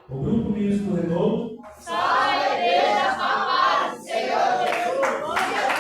O Grupo Misto Renovo. Só a igreja com a paz do Senhor Jesus. Glória a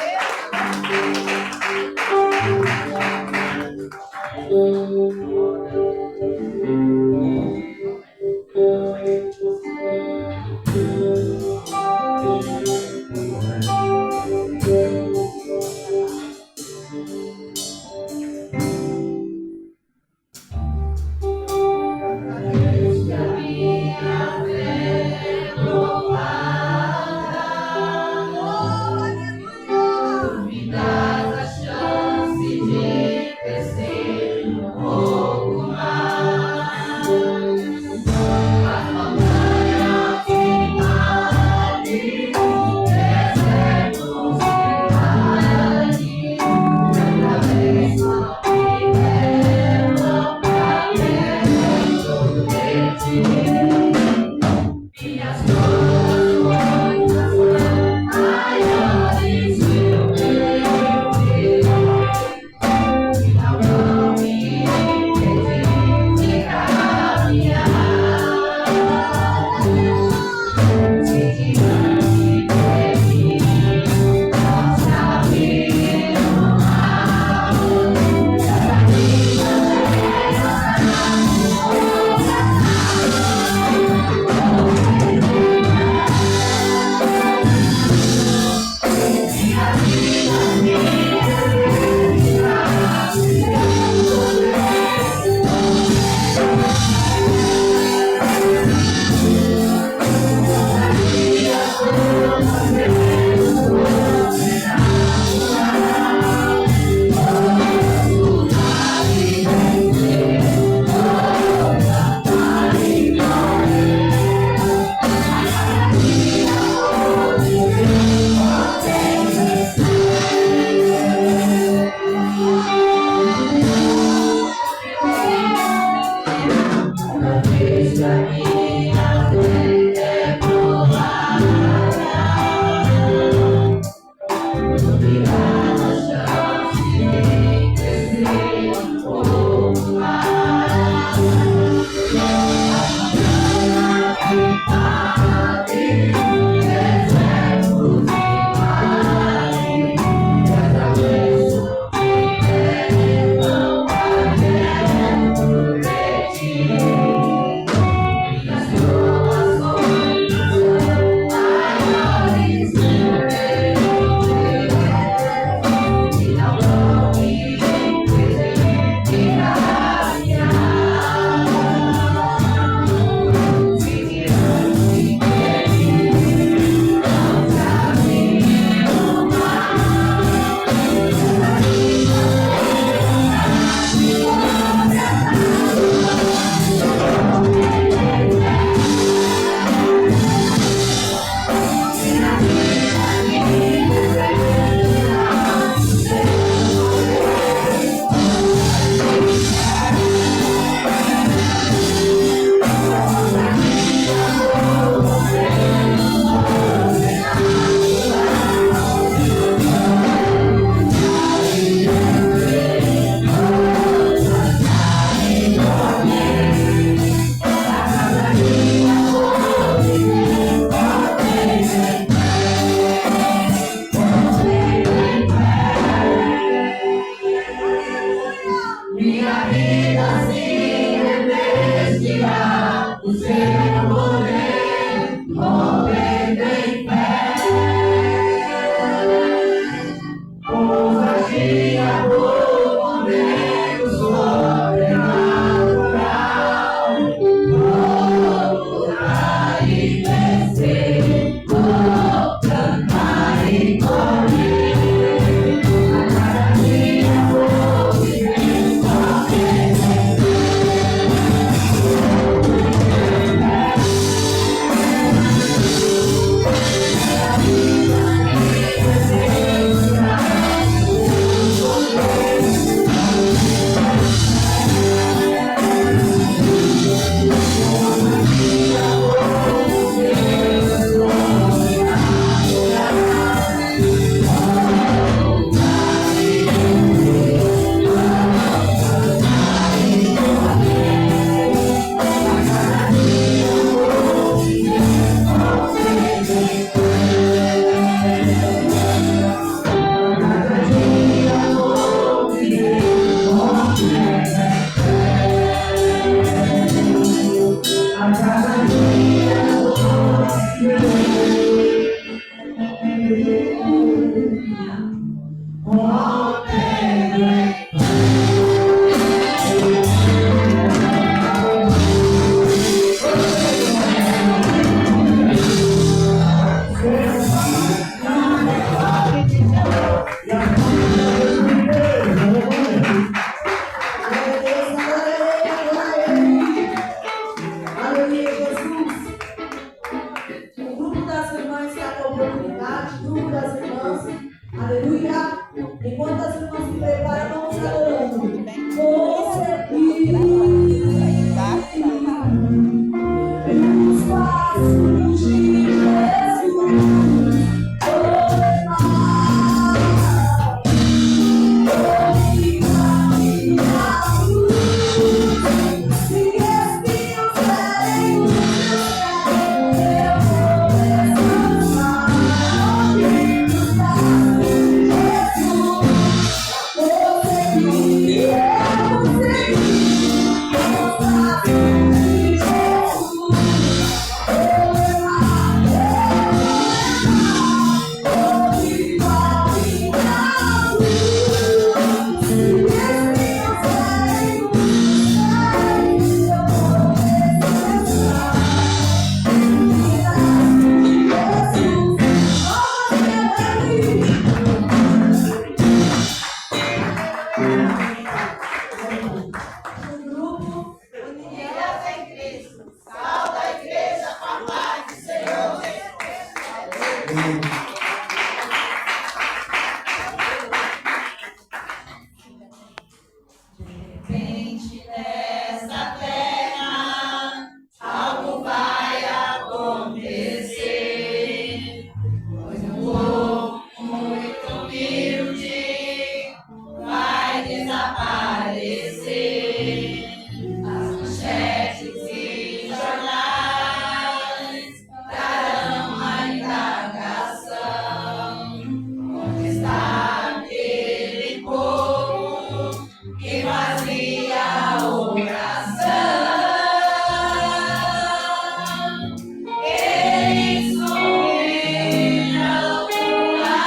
que fazia oração. Eles subiram no ar.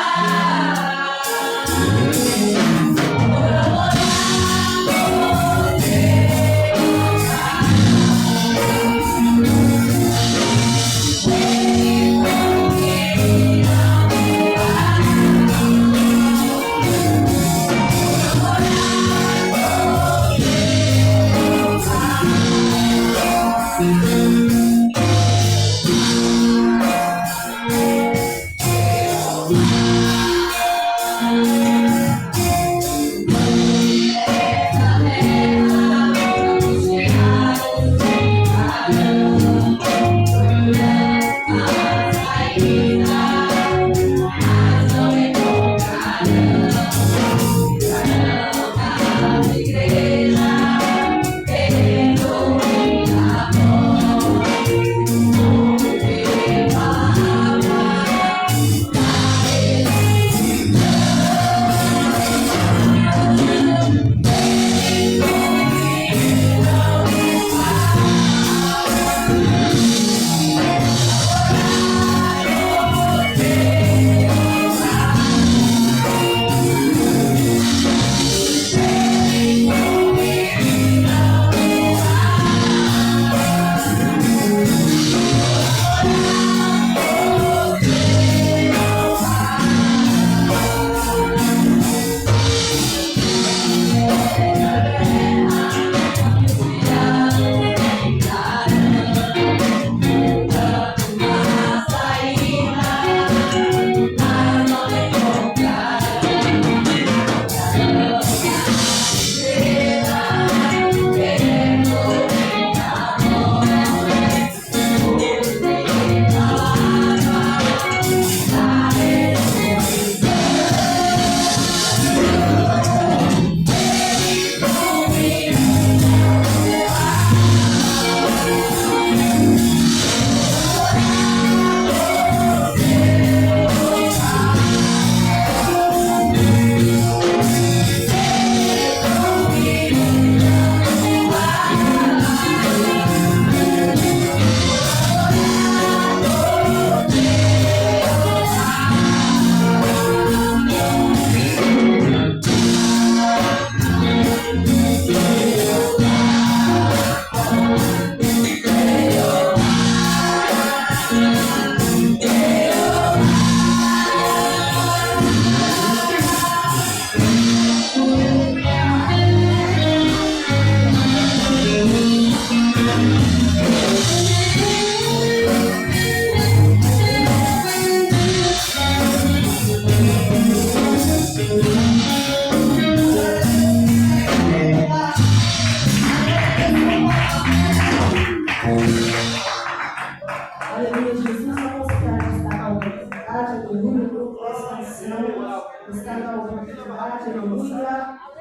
Aleluia, Jesus, vamos para estar na oportunidade, aleluia, grupo de expansão, está na oportunidade, aleluia,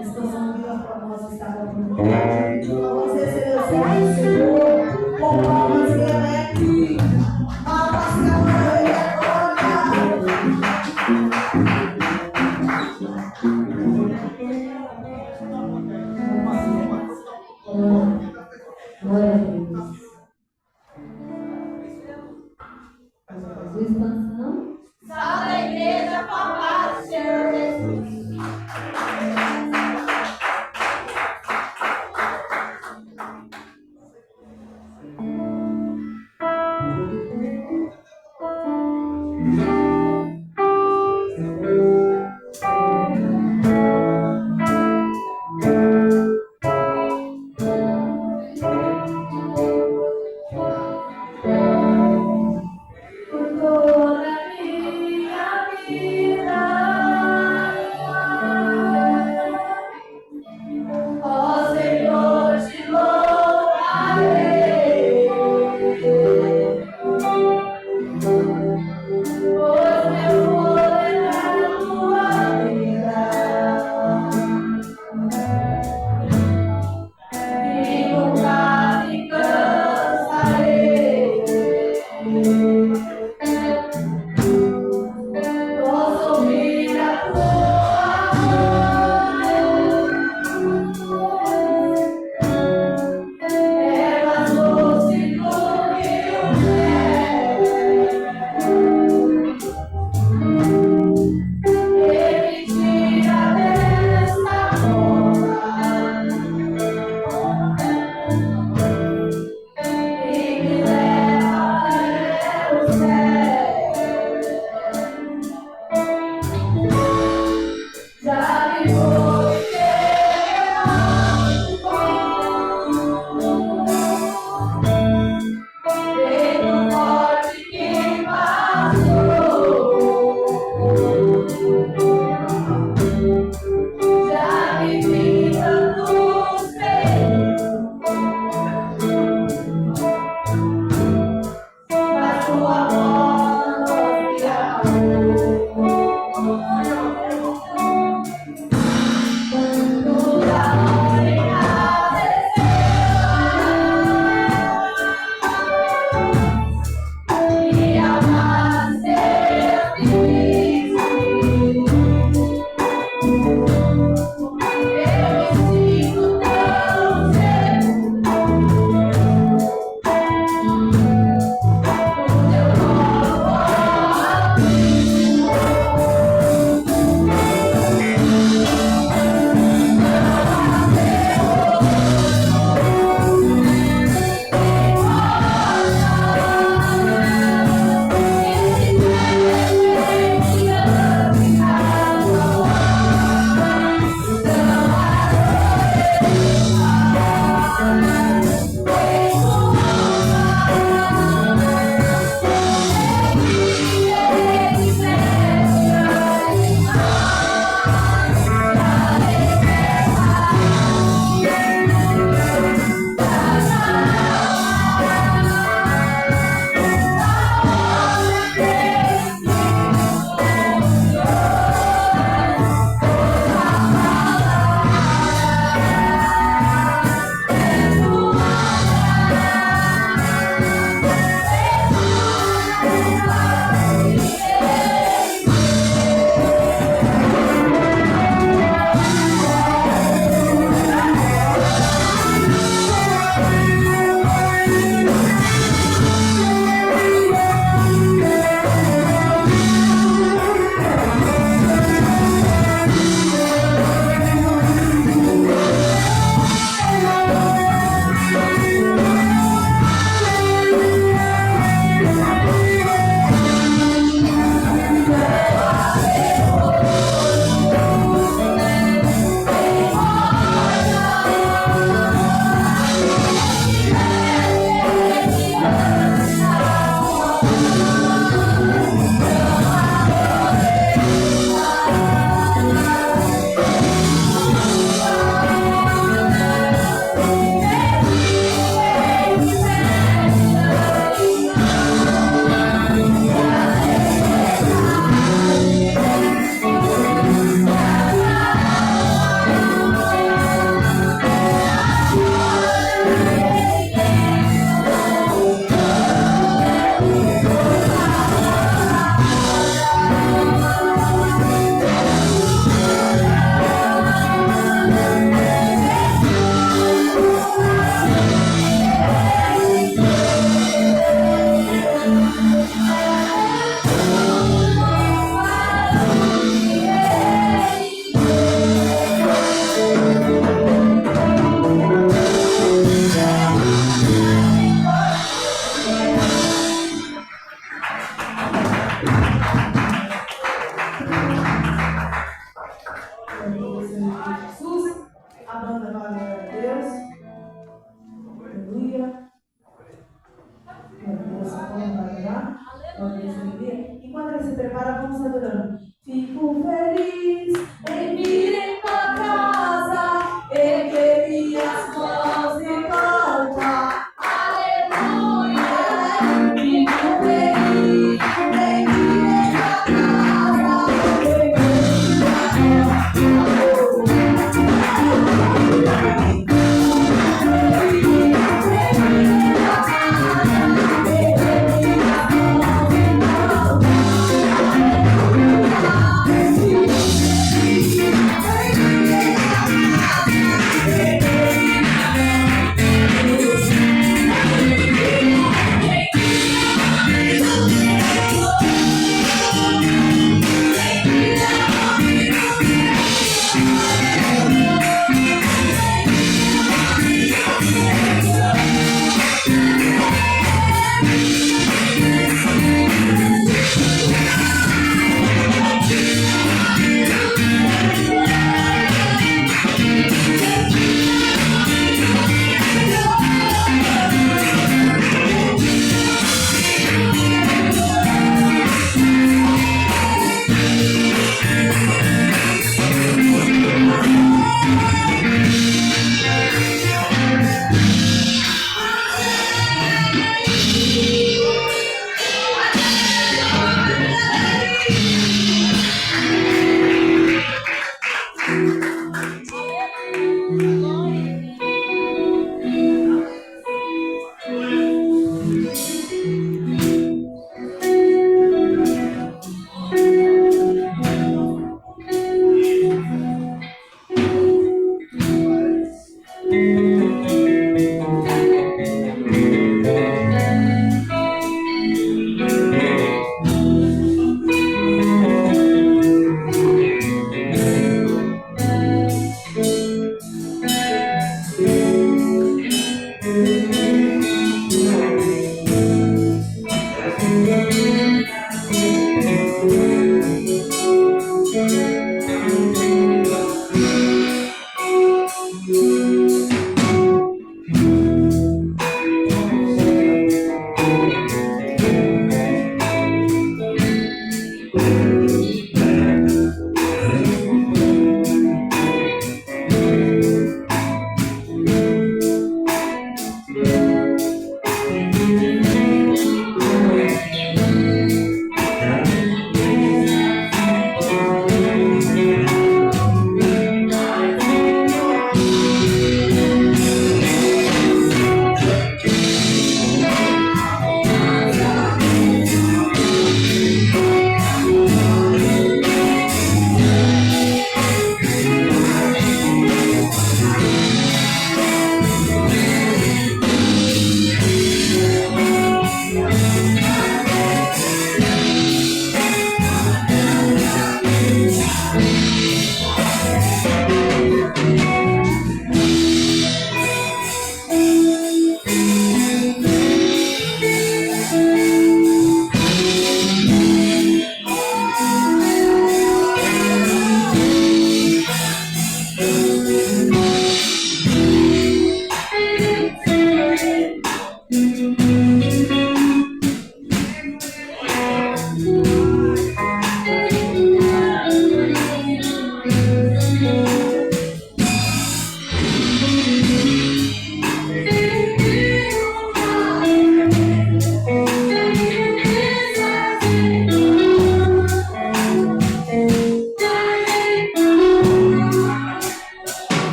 expansão viva para nós estar na oportunidade. Vamos receber o céu do Senhor, com palmas e alegre, palmas e alegre, glória a Deus. Expansão. Salve a igreja com a paz do Senhor Jesus. estávamos adorando. Fico feliz em vir em tua casa, erguer minhas mãos e cantar. Aleluia! Fico feliz em vir em tua casa, erguer minhas mãos e cantar.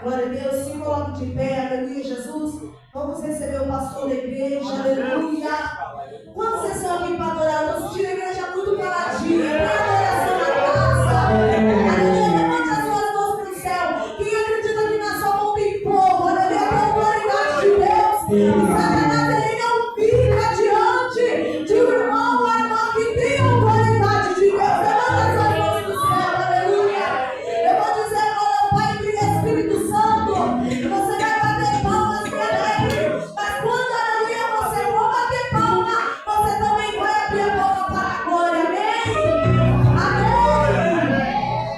Glória a Deus, se coloque de pé, aleluia, Jesus. Vamos receber o pastor da igreja, aleluia. Quando vocês estão aqui para adorar, eu estou sentindo a igreja muito caladinha. Tem adoração na casa. Aleluia, levante as suas mãos para o céu. Quem acredita que na sua mão tem povo, aleluia, com a autoridade de Deus. Satanás, ele não fica diante de um irmão ou irmã que tem a autoridade de Deus. Levante as suas mãos para o céu, aleluia. Eu vou dizer agora ao Pai, Filho e Espírito Santo. Você vai bater palmas para ele. Mas quando, aleluia, você for bater palma, você também vai abrir a boca para a glória. Amém? Amém.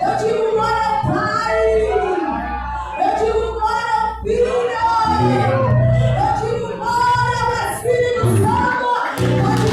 Eu digo glória ao Pai. Eu digo glória ao Filho. Eu digo glória ao Espírito Santo. Pode bater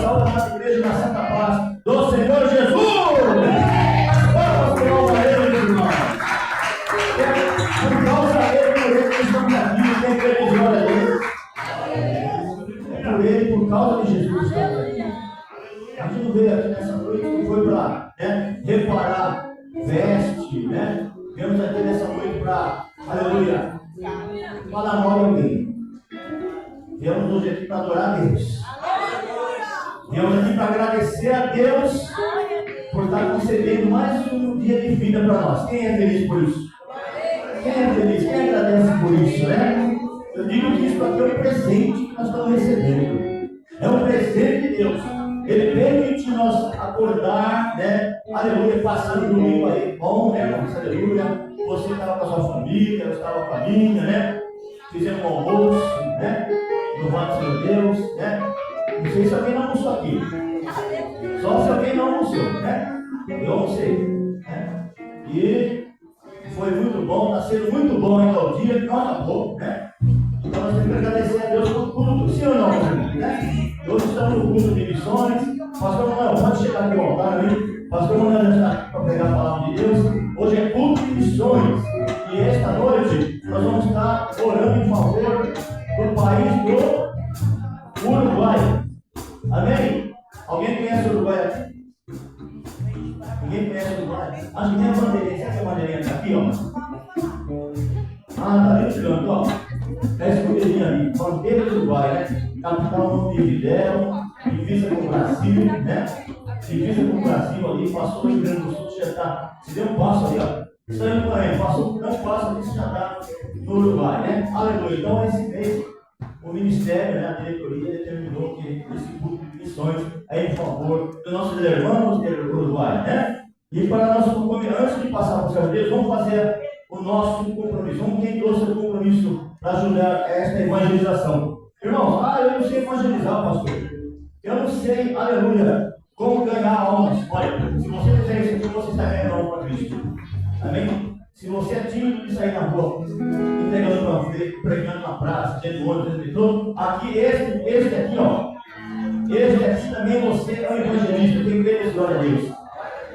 palmas para na Santa Paz do Senhor Jesus. Vamos para ele, irmão. Por causa dele, por ele que estamos aqui, tem que ele glória a Deus. Por ele, por causa de Jesus, estamos aqui. A gente não veio aqui nessa noite, não foi para reparar veste, né? Viemos aqui nessa noite para, aleluia, falar mal de alguém. Viemos hoje aqui para adorar a Deus. Viemos aqui para agradecer a Deus por estar concedendo mais um dia de vida para nós. Quem é feliz por isso? Quem é feliz? Quem agradece por isso, né? Eu digo que isso aqui é um presente que nós estamos recebendo. É um presente de Deus. Ele permite nós acordar, né? Aleluia, passando o domingo aí bom, né, irmãos? Aleluia. Você estava com a sua família, eu estava com a minha, né? Fizemos um almoço, né? Louvado seja Deus, né? Não sei se alguém não almoçou aqui. Só se alguém não almoçou, né? Eu almocei, né? E foi muito bom, está sendo muito bom ainda o dia que não acabou, né? Então nós temos que agradecer a Deus por tudo, sim ou não, né? Hoje estamos no culto de missões. Pastor Manuel, pode chegar aqui ao altar ali. Pastor Manuel já está aqui para pregar a palavra de Deus. Hoje é culto de missões. E esta noite nós vamos estar orando em favor do país do Uruguai. Amém? Alguém conhece o Uruguai aqui? Ninguém conhece o Uruguai? Acho que tem a bandeirinha. Será que a bandeirinha está aqui, ó? Ah, está ali no canto, ó. Está essa bandeirinha ali. Bandeira do Uruguai, né? Capital Montevidéu, divisa com o Brasil, né? Divisa com o Brasil ali. Passou o Rio Grande do Sul, já está. Se deu um passo ali, ó. Isso aí também. Passou um passo ali, já está no Uruguai, né? Aleluia. Então, esse mês, o Ministério, né, a diretoria, determinou que esse grupo de missões é em favor dos nossos irmãos do Uruguai, né? E para nosso compromisso, antes de passar para os Senhor Deus, vamos fazer o nosso compromisso. Vamos quem trouxe o compromisso para ajudar esta evangelização. Irmãos, eu não sei evangelizar, pastor. Eu não sei, aleluia, como ganhar almas. Olha, se você fizer isso aqui, você está ganhando alma para Cristo. Amém? Se você é tímido de sair na rua, entregando panfleto, pregando na praça, dentro do ônibus, dentro do aqui, este aqui, ó. Este aqui também você é um evangelista, tem que glória a Deus.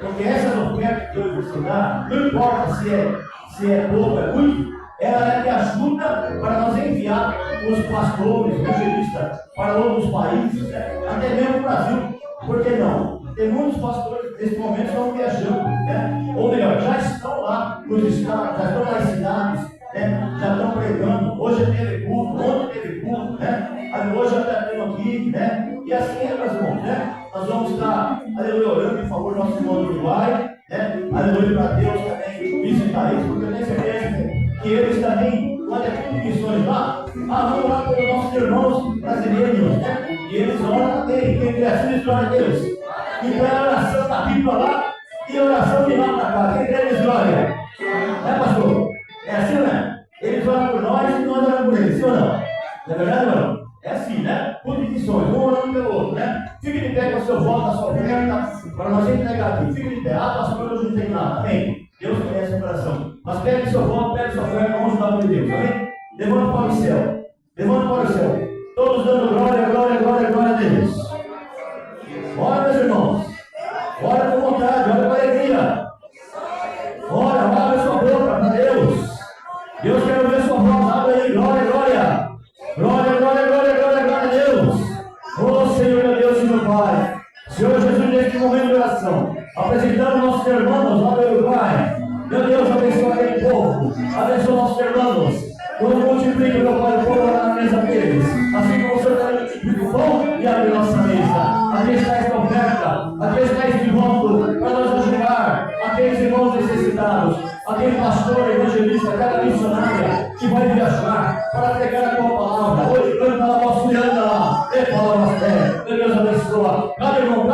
Porque essa oferta que hoje você dá, não importa se é pouco, é muito, ela é que ajuda para nós enviar os pastores, evangelistas, para outros países, né? Até mesmo o Brasil. Por que não? Tem muitos pastores que nesse momento estão viajando, né? Ou melhor, já estão lá nos estados, já estão nas cidades, né? Já estão pregando. Hoje teve culto, ontem teve culto, né? Hoje já está tendo aqui, né? E assim é, meus irmãos, né? Nós vamos estar, aleluia, orando em favor do nosso irmão do Uruguai, né? Aleluia, para Deus também visitar eles, porque eu tenho certeza que eles também, quando é tudo missões lá, vamos orar pelos nossos irmãos brasileiros, né? E eles oram também, quem quer assim, eles oram a Deus. Então é a oração da Bíblia lá e a oração de lá para cá. Quem quer eles oram? Né, pastor? É assim, né? Eles oram por nós e nós oramos por eles, sim ou não? Não é verdade ou não? É assim, né? Por missões, um orando pelo outro, né? Fique de pé com o seu voto, a sua oferta, para nós entregar aqui. Fique de pé. Pastor, eu não tenho nada. Amém? Deus conhece o coração. Mas pegue seu voto, pegue sua oferta, vamos ajudar por Deus. Amém? Levanta para o céu. Levanta para o céu. Todos dando glória, glória, glória, glória a Deus. Ora, meus irmãos. Ora com vontade, ora com alegria. Ora, abre sua boca para Deus. Deus quer ouvir sua voz. Abre aí, glória, glória. Glória, glória, glória, glória, glória a Deus. Oh Senhor, meu Deus e meu Pai. Senhor Jesus, neste momento de oração, apresentando nossos irmãos lá do Uruguai. Meu Deus, abençoa aquele povo. Abençoa nossos irmãos. Deus multiplica, meu Pai, o povo lá na mesa deles. Assim como o Senhor também multiplica o pão e abre nossa mesa. Aqui está esta oferta. Aqui está este voto para nós ajudar aqueles irmãos necessitados. Aquele pastor, evangelista, cada missionária que vai viajar para pregar a tua palavra. Hoje canta lá, posso ir lá. E palavras fé. Meu Deus abençoa. Cada irmão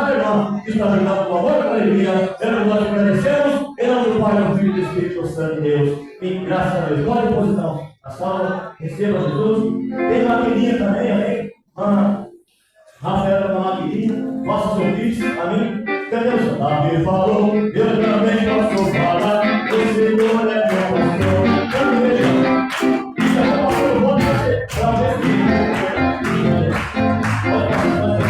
que está ajudando com amor e alegria. Nós agradecemos. Em nome do Pai, do Filho e do Espírito Santo de Deus. E graças a Deus. Glória e posição. A salva, receba Jesus. Tem maquininha também, amém? Rafael da maquininha. Faça seu vídeo, amém? Cadê o Senhor? Davi falou, Deus também posso falar. O Senhor é meu pastor. Cante, veja. Isso é o pastor, eu vou fazer. Para ver se não falta nada.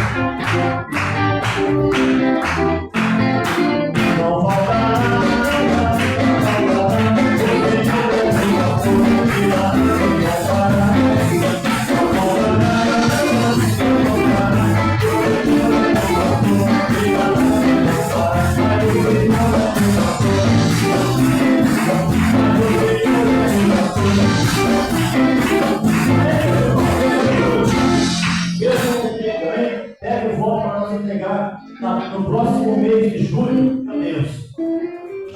Pega o voto para nós entregar no próximo mês de julho. Meu Deus,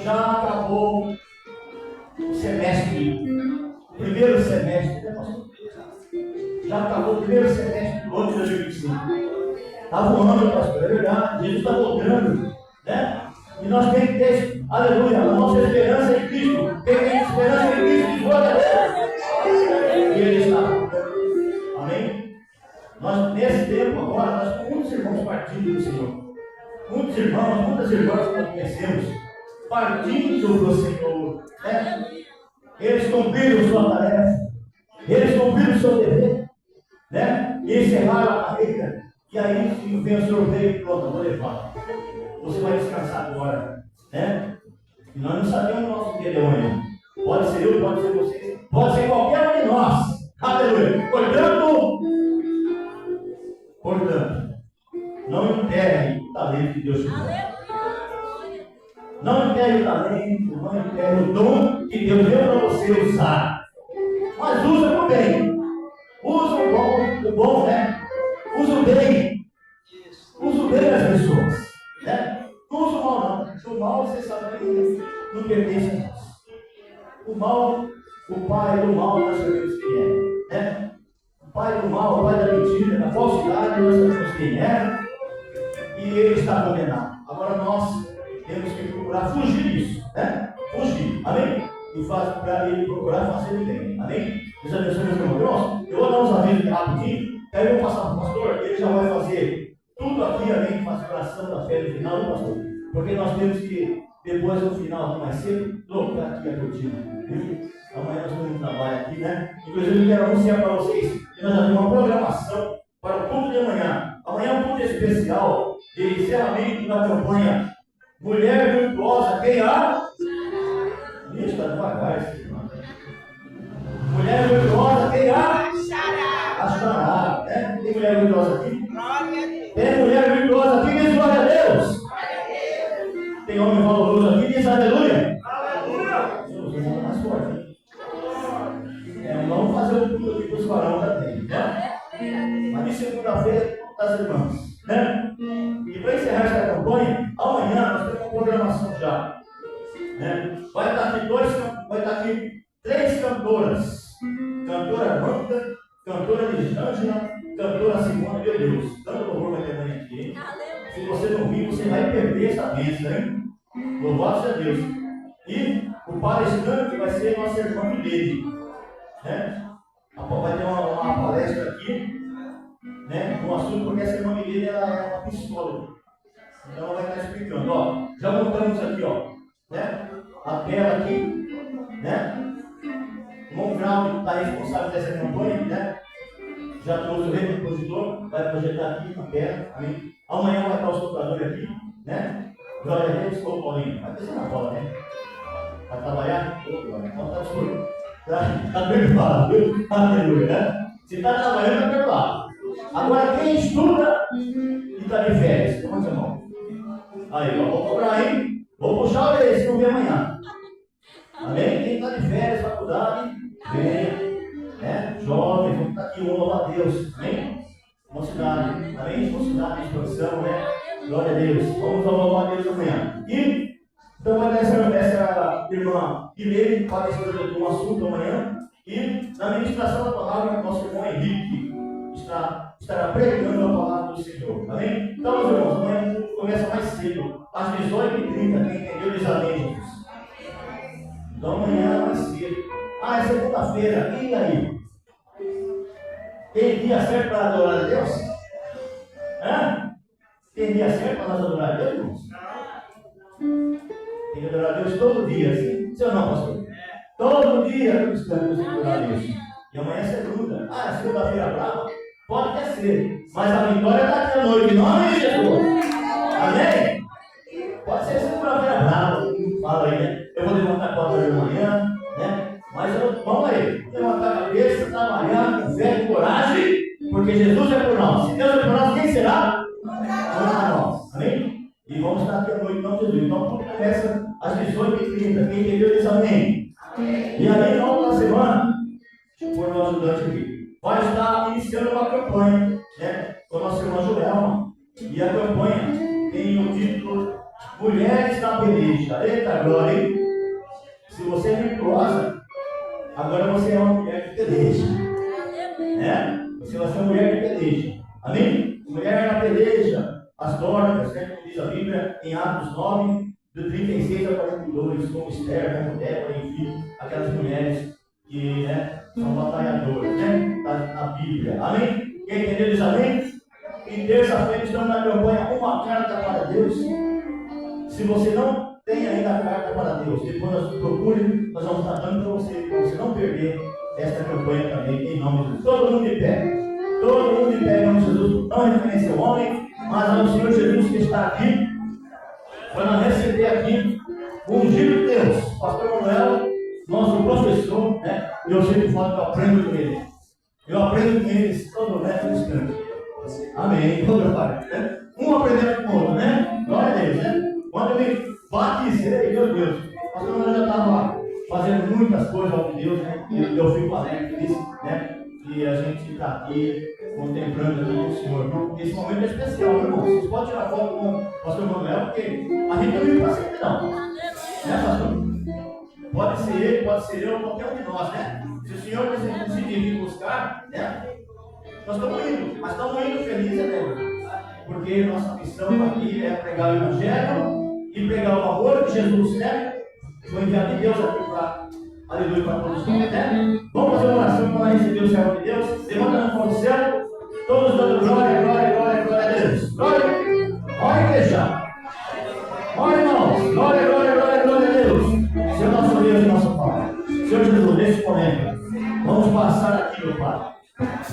já acabou o semestre, o primeiro semestre, né, pastor? Já acabou o primeiro semestre do ano de 2025. Está voando, pastor, é verdade. Jesus está voltando, né? E nós temos que ter, aleluia, a nossa esperança em Cristo. Quem tem esperança em Cristo, diz glória a Deus. E Ele está voltando. Amém? Nós, nesse tempo agora, nós temos muitos irmãos partindo do Senhor. Muitos irmãos, muitas irmãs que nós conhecemos, partindo do Senhor. Né? Eles cumpriram sua tarefa. Eles cumpriram o seu dever. Né? E encerraram a carreira. E aí vem o Senhor veio e pronto, vou levar. Você vai descansar agora. Né? E nós não sabemos o nosso dia de amanhã. Pode ser eu, pode ser você, pode ser qualquer um de nós. Aleluia. Portanto, não enterre o talento que Deus te deu. Não enterre o talento, não enterre o dom que Deus deu para você usar. Mas usa o bem. Usa o bom, né? Usa o bem. Usa o bem das pessoas. Né? Não usa o mal, não. O mal, você sabe que não pertence a nós. O mal, o pai do mal, nós sabemos quem é. Né? O pai do mal, o pai da mentira, da falsidade, nós sabemos quem é. E ele está condenado. Agora nós temos que procurar fugir disso. Né? Fugir. Amém? E para ele procurar fazer o bem. Amém? Deus abençoe, meus irmãos. Eu vou dar uns avisos rapidinho. Aí eu vou passar para o pastor. Ele já vai fazer tudo aqui, amém? Fazer oração da fé no final, né, pastor? Porque nós temos que, depois no final, aqui mais cedo, trocar aqui a cortina. Amanhã nós temos um trabalho aqui, né? Inclusive, eu quero anunciar para vocês que nós já temos uma programação para o culto de amanhã. Amanhã é um culto especial de encerramento da campanha Mulher Virtuosa. Quem há? Isso, está devagar esse irmão. Mulher virtuosa tem achará, né? Tem mulher virtuosa aqui? Tem mulher virtuosa aqui, diz glória a Deus. Tem homem valoroso aqui, diz aleluia. Jesus, é mais forte. Vamos fazer o culto aqui para os varões também, né? Mas de segunda-feira, das irmãs, né? E para encerrar essa campanha, amanhã nós temos uma programação já, né? Vai estar aqui 3 cantoras: cantora Wanda, cantora Lisângela, cantora Simone. Meu Deus, tanto louvor vai ter amanhã aqui, hein? Se você não vir, você vai perder essa bênção, hein? Louvado seja Deus. E o palestrante vai ser nossa irmã dele, né? Vai ter uma palestra aqui, né? Um assunto, porque essa irmã dele ela é uma psicóloga. Então ela vai estar explicando. Ó, já montamos aqui, ó, né? A tela aqui, né? O Irmão Grau está responsável dessa campanha, né? Já trouxe o repropositor, vai projetar aqui na tela, amém? Amanhã vai estar o soltador aqui, né? Glória a Deus, ô Paulinho, vai descer na bola, né? Vai trabalhar? Ô, Glória, então tá escuro. Tá perdoado, viu? Aleluia, né? Se está trabalhando, tá perdoado. Agora, quem estuda e está de férias, levanta a mão. Aí, ó, vou cobrar aí, vou puxar a orelha, se não vir amanhã. Amém? Quem está de férias, faculdade, venha. Né? Jovens, vamos estar aqui, louva a Deus. Amém? Mocidade, amém? Mocidade, expansão, né? Glória a Deus. Vamos louvar a Deus amanhã. E então vai dar essa irmã Guilherme para escrever um assunto amanhã. E na ministração da palavra, nosso irmão Henrique estará pregando a palavra do Senhor. Amém? Então, meus irmãos, amanhã começa mais cedo, às 18h30. Quem entendeu, diz amém, Jesus. Então amanhã mais cedo. É segunda-feira. E aí? Tem dia certo para adorar a Deus? Hã? Tem dia certo para nós adorar a Deus, irmãos? Tem que adorar a Deus todo dia, assim. Sim ou não, pastor? Todo dia nós temos que adorar a Deus. E amanhã é segunda. Segunda-feira brava? Pode até ser. Mas a vitória está aqui à noite. Em nome de Jesus. Amém? Pode ser segunda-feira brava. Fala aí, né? Eu vou levantar 4 horas da manhã, né? Mas vamos aí. Levantar a cabeça, trabalhar com fé e coragem. Porque Jesus é por nós. Se Deus é por nós, quem será? Por nós. Amém? E vamos estar aqui à noite, em nome de Jesus. Então, tudo começa às 18h30. Quem entendeu diz amém. E aí, ao longo da semana, por nosso ajudante aqui, vai estar iniciando uma campanha, né? Com a nossa irmã Joelma. E a campanha tem o título Mulheres na Peleja. Eita glória, hein? Se você é virtuosa, agora você é uma mulher de peleja. Né? Você vai ser uma mulher de peleja. Amém? Mulher na peleja. As dorcas, né, como diz a Bíblia, em Atos 9, do 36 ao 42, como Esther, como Débora, enfim, aquelas mulheres que, né, são batalhadoras, né, na Bíblia. Amém? Quem entendeu diz amém? E terça-feira estamos na campanha Uma Carta para Deus. Se você não tem ainda a carta para Deus, depois nós procure, nós vamos estar dando para você não perder esta campanha também, em nome de Jesus. Todo mundo de pé. Todo mundo de pé, em nome de Jesus. Não referência ao homem, mas ao Senhor Jesus que está aqui, para receber aqui o ungido de Deus. Pastor Manuel, nosso professor, né? Eu sempre falo que eu aprendo com ele. Eu aprendo com eles todo instante. Amém. Toda parte, né? Um aprendendo com o outro, né? Glória a Deus, né? Quando eu me batizei, meu Deus, o pastor Manuel já estava fazendo muitas coisas ao de Deus, né? E eu fico alegre com isso, né? E a gente está aqui contemplando aqui o Senhor. Esse momento é especial, meu irmão. Vocês podem tirar foto com o pastor Manuel, porque a gente não vive para sempre, não. Né, pastor? Pode ser ele, pode ser eu, qualquer um de nós, né? Se o Senhor decidir vir buscar, né? Nós estamos indo, mas estamos indo felizes, né? Porque nossa missão aqui é pregar o Evangelho e pregar o amor de Jesus, né? Foi enviado de Deus aqui para, aleluia, para todos nós, né? Vamos fazer uma oração para receber o céu de Deus. Levanta a mão para o céu, todos dando glória, glória, glória, glória a Deus. Glória, glória, igreja. Glória, irmãos. Glória, glória, glória, glória a Deus. Senhor nosso Deus e nosso Pai. Senhor Jesus, nesse momento, vamos passar aqui, meu Pai,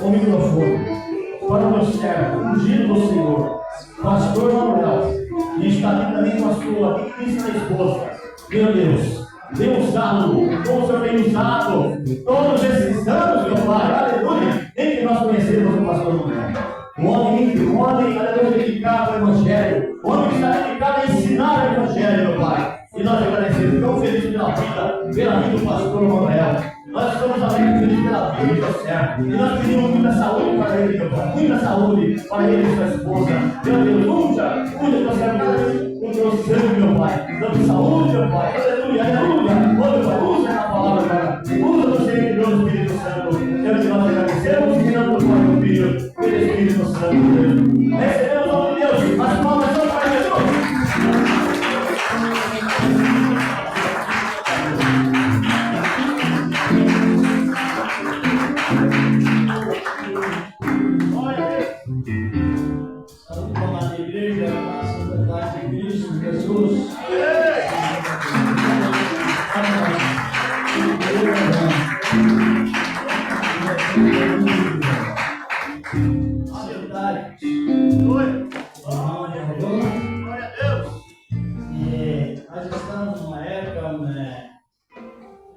o microfone para o meu servo, ungido do Senhor, pastor Manuel, e está aqui também com a sua digníssima esposa. Meu Deus, Venha usá-lo, como o Senhor tem usado todos esses anos, meu Pai, aleluia, nem que nós conhecemos o pastor Manuel. Um homem, aleluia, dedicado ao Evangelho, um homem que está dedicado a ensinar o Evangelho, meu Pai. E nós agradecemos, tão felizes pela vida do pastor Manuel. Nós estamos alegres felizes pela vida que deu certo. E nós pedimos muita saúde para ele, meu Pai. Muita saúde para ele e sua esposa. Meu Deus, muita prosperidade com o teu sangue, meu Pai. Dando saúde, meu Pai. Aleluia, aleluia. Ô, meu Pai, usa a palavra agora. Usa você, maravilhoso Espírito Santo. Deus, que nós agradecemos e damos o Pai, o Filho, pelo Espírito Santo, Deus. Recebemos o nome de Deus. As palmas são para Jesus.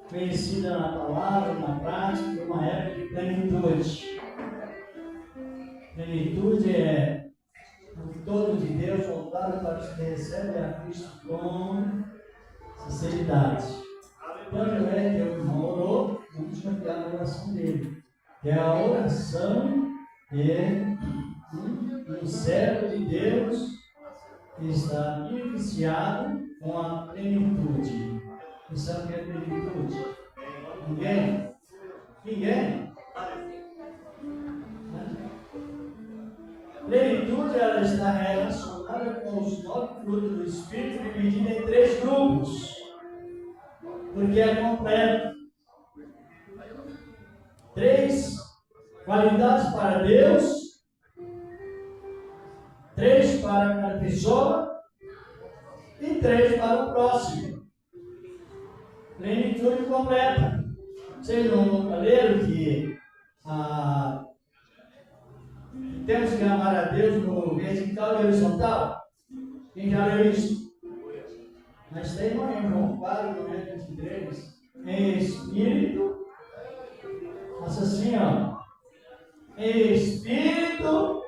Conhecida na palavra, na prática, uma época de plenitude. Plenitude é o todo de Deus voltado para os que recebem a Cristo com sinceridade. Tanto é que o irmão orou, vamos confiar na oração dele, que é a oração de um servo de Deus que está iniciado com a plenitude. Você sabe o que é plenitude? Ninguém? Plenitude, ela está relacionada com os 9 frutos do Espírito, dividida em 3 grupos, porque é completo. 3 qualidades para Deus, 3 para cada pessoa e 3 para o próximo. Plenitude completa. Vocês não leram que temos que amar a Deus no vertical e horizontal? Quem já leu isso? Mas tem uma em João 4, no 23, em espírito, faça assim, ó, em espírito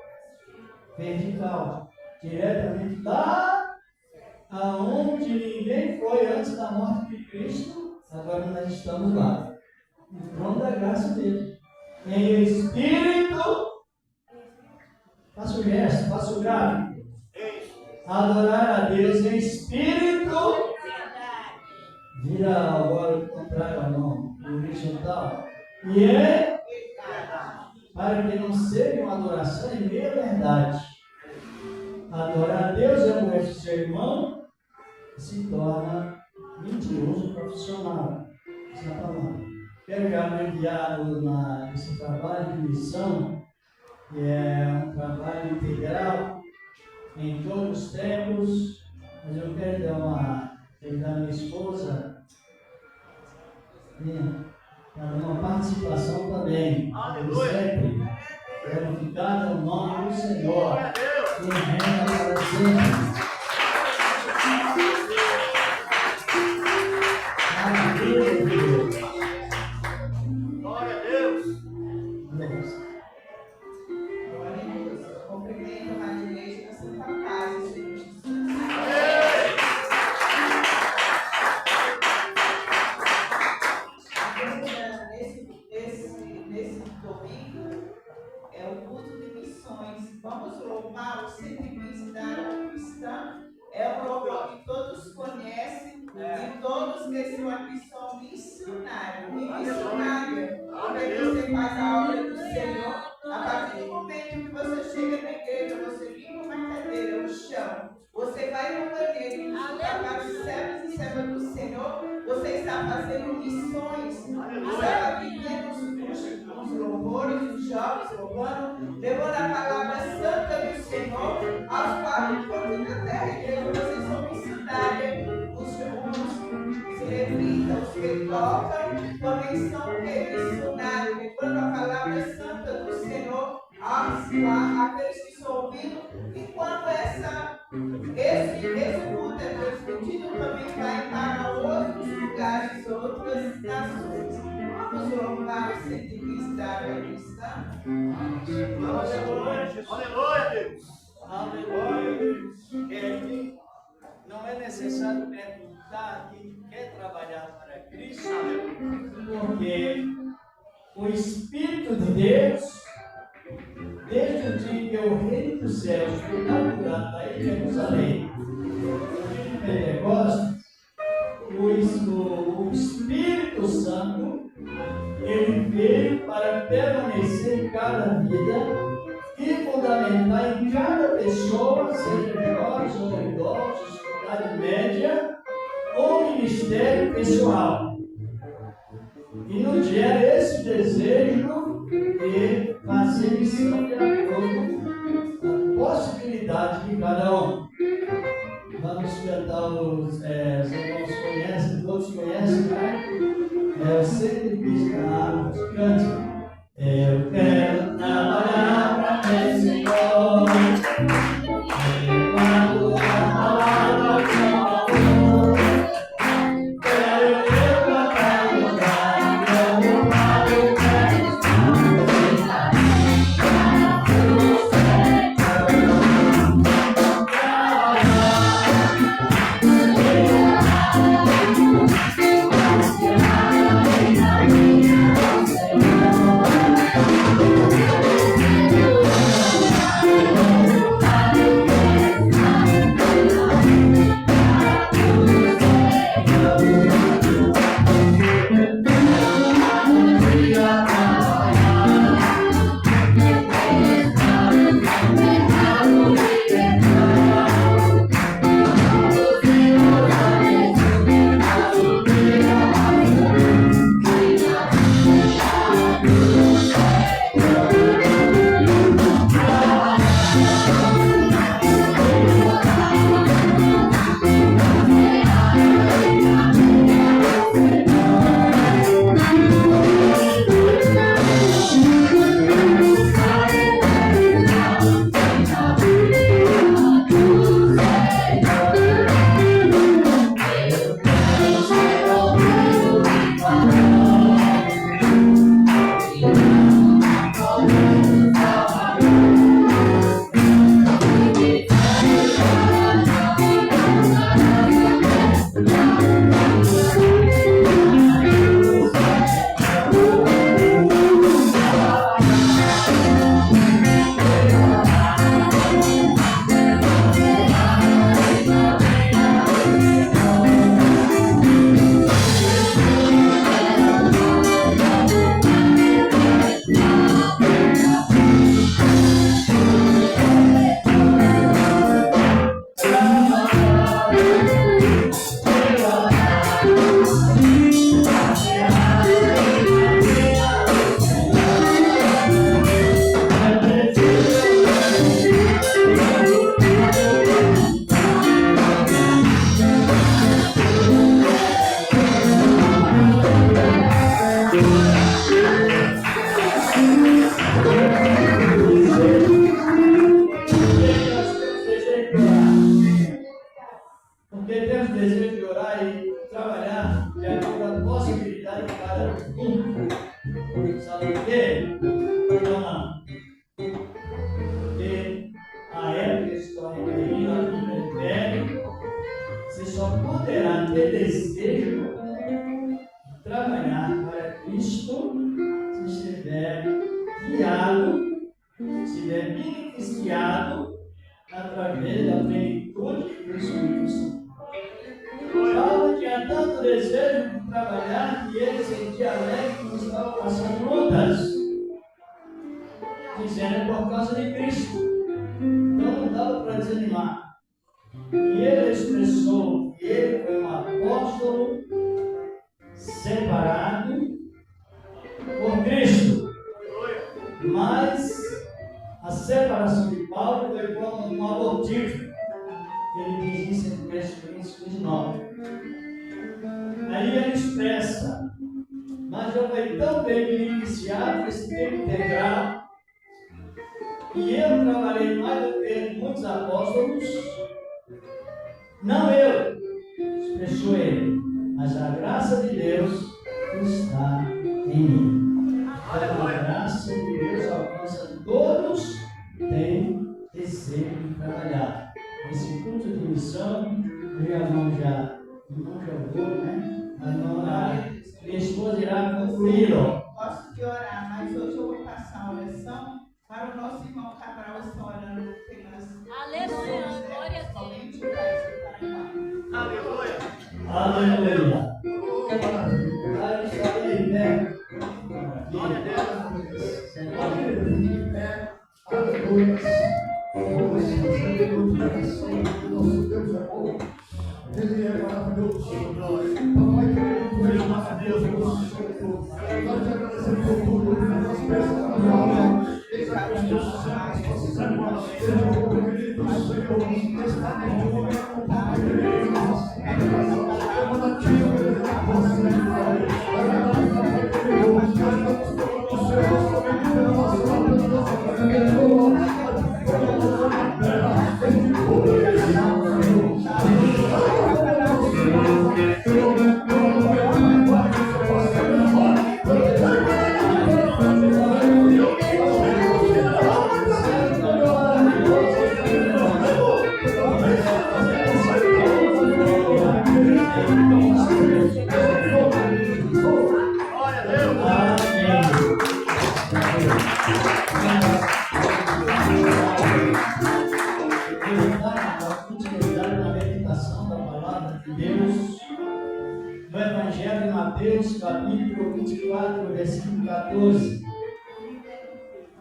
vertical, diretamente lá aonde ninguém foi antes da morte de Cristo. Agora nós estamos lá, no trono da graça dele, em espírito. Faça o gesto, faça o gráfico. Adorar a Deus em espírito. Vira agora o contrário ao nome, o horizontal. E é para que não seja uma adoração em meia verdade. Adorar a Deus é o seu irmão, se torna mentiroso profissional. Essa é a palavra. Quero já me enviar nesse trabalho de missão, que é um trabalho integral em todos os tempos, mas eu quero dar minha esposa para uma participação também. Sempre glorificado o nome do Senhor, que reina para sempre. Glória a Deus. Cumprimento a igreja da Santa Casa, Jesus. Nesse domingo é o culto de missões. Vamos louvar o centro da área cristã. É um louvor que todos conhecem e todos que são aqui são missionários e missionárias. Porque você faz a obra do Senhor. A partir do momento que você chega na igreja, você limpa uma cadeira, o chão, você vai no banheiro e para os servos e servas do Senhor, você está fazendo missões. Está vivendo os louvores, os jovens louvando, levando a palavra santa do Senhor aos 4 cantos da terra. Igreja, vocês são missionários. Os levitas, os que tocam, também são missionários, levando a palavra santa do Senhor àqueles que estão ouvindo. Enquanto esse culto é transmitido, também vai para outros lugares da área cristã? Aleluia, Deus. Aleluia. Não é necessário perguntar quem quer trabalhar para Cristo, porque o Espírito de Deus, desde o dia que o Reino dos Céus foi inaugurado aí em Jerusalém, no Pentecostes, o Espírito Santo, ele veio para permanecer em cada vida e fundamentar em cada pessoa, seja jovens ou idosos, idade média, ou ministério pessoal. E nos gera esse desejo de fazer missão de acordo com a possibilidade de cada um. Vamos cantar os irmãos conhecem, todos conhecem, né? Eu sempre quis cantar, cante. Eu quero trabalhar para meu Senhor. Quando a palavra for amor, quero eu cantar no lugar, quero amar o Não eu, expressou ele, mas a graça de Deus está em mim. Aleluia. descer e trabalhar. Esse curso de missão, eu já não vou, né? Mas não orar. Minha esposa irá concluí-lo. Gosto de orar, mas hoje eu vou passar a oração para o nosso irmão Cabral estar orando pelas Aleluia, pessoas, glória a Deus. somente o país do Paraná. Aleluia. Aleluia. Vai sair, né? Glória a Deus. Aleluia. Vamos fazer a oração do nosso Deus é bom. Ele é maravilhoso. Papai querido, ele é maravilhoso. Nós te agradecemos por tudo. Nós pensamos na hora. Mateus capítulo 24, versículo 14.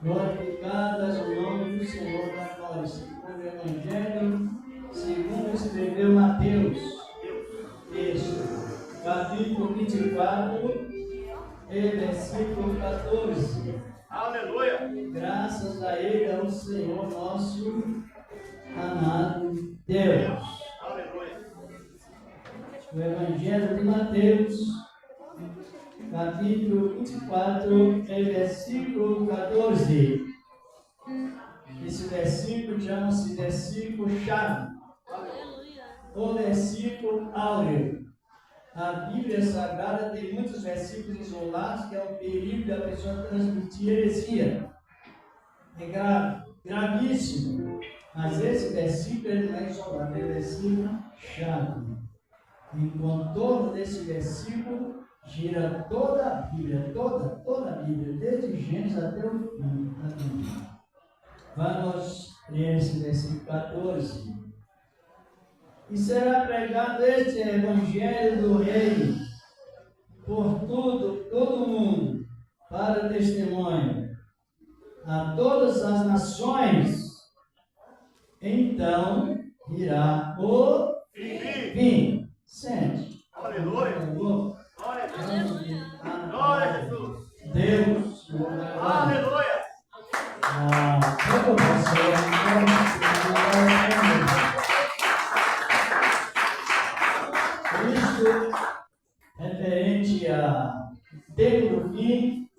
Glorificadas o nome do Senhor da glória. Segundo o Evangelho, segundo escreveu Mateus. Texto, capítulo 24, versículo 14. Aleluia. Graças a Ele, ao Senhor nosso amado Deus. Aleluia. O Evangelho de Mateus, capítulo 24, versículo 14. Esse versículo chama-se versículo chave, ou versículo áureo. A Bíblia Sagrada tem muitos versículos isolados, que é o perigo da pessoa transmitir heresia. É grave, gravíssimo. Mas esse versículo ele não é isolado, é versículo chave. Em contorno desse versículo gira toda a Bíblia, toda a Bíblia, desde Gênesis até o fim da Bíblia. Vamos ler esse versículo 14. E será pregado este Evangelho do Reino por todo mundo, para testemunho a todas as nações. Então virá o fim. Sente. Aleluia. Glória Glória a Deus. Glória a Jesus. Deus. Aleluia. Todo você. Cristo, referente a tempo do fim,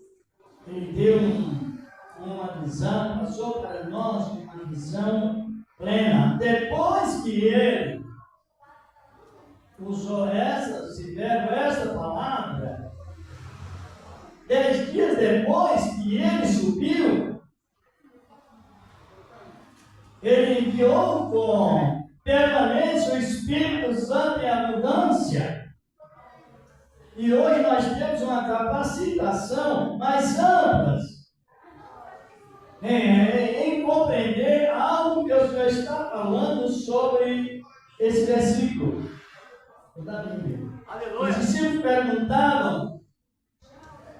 ele deu uma visão, passou para nós uma visão plena. Depois que ele usou essa palavra, 10 dias depois que ele subiu, ele enviou com permanência o Espírito Santo em abundância. E hoje nós temos uma capacitação mais ampla em compreender algo que o Senhor está falando sobre esse versículo da Bíblia. Aleluia. Os discípulos perguntavam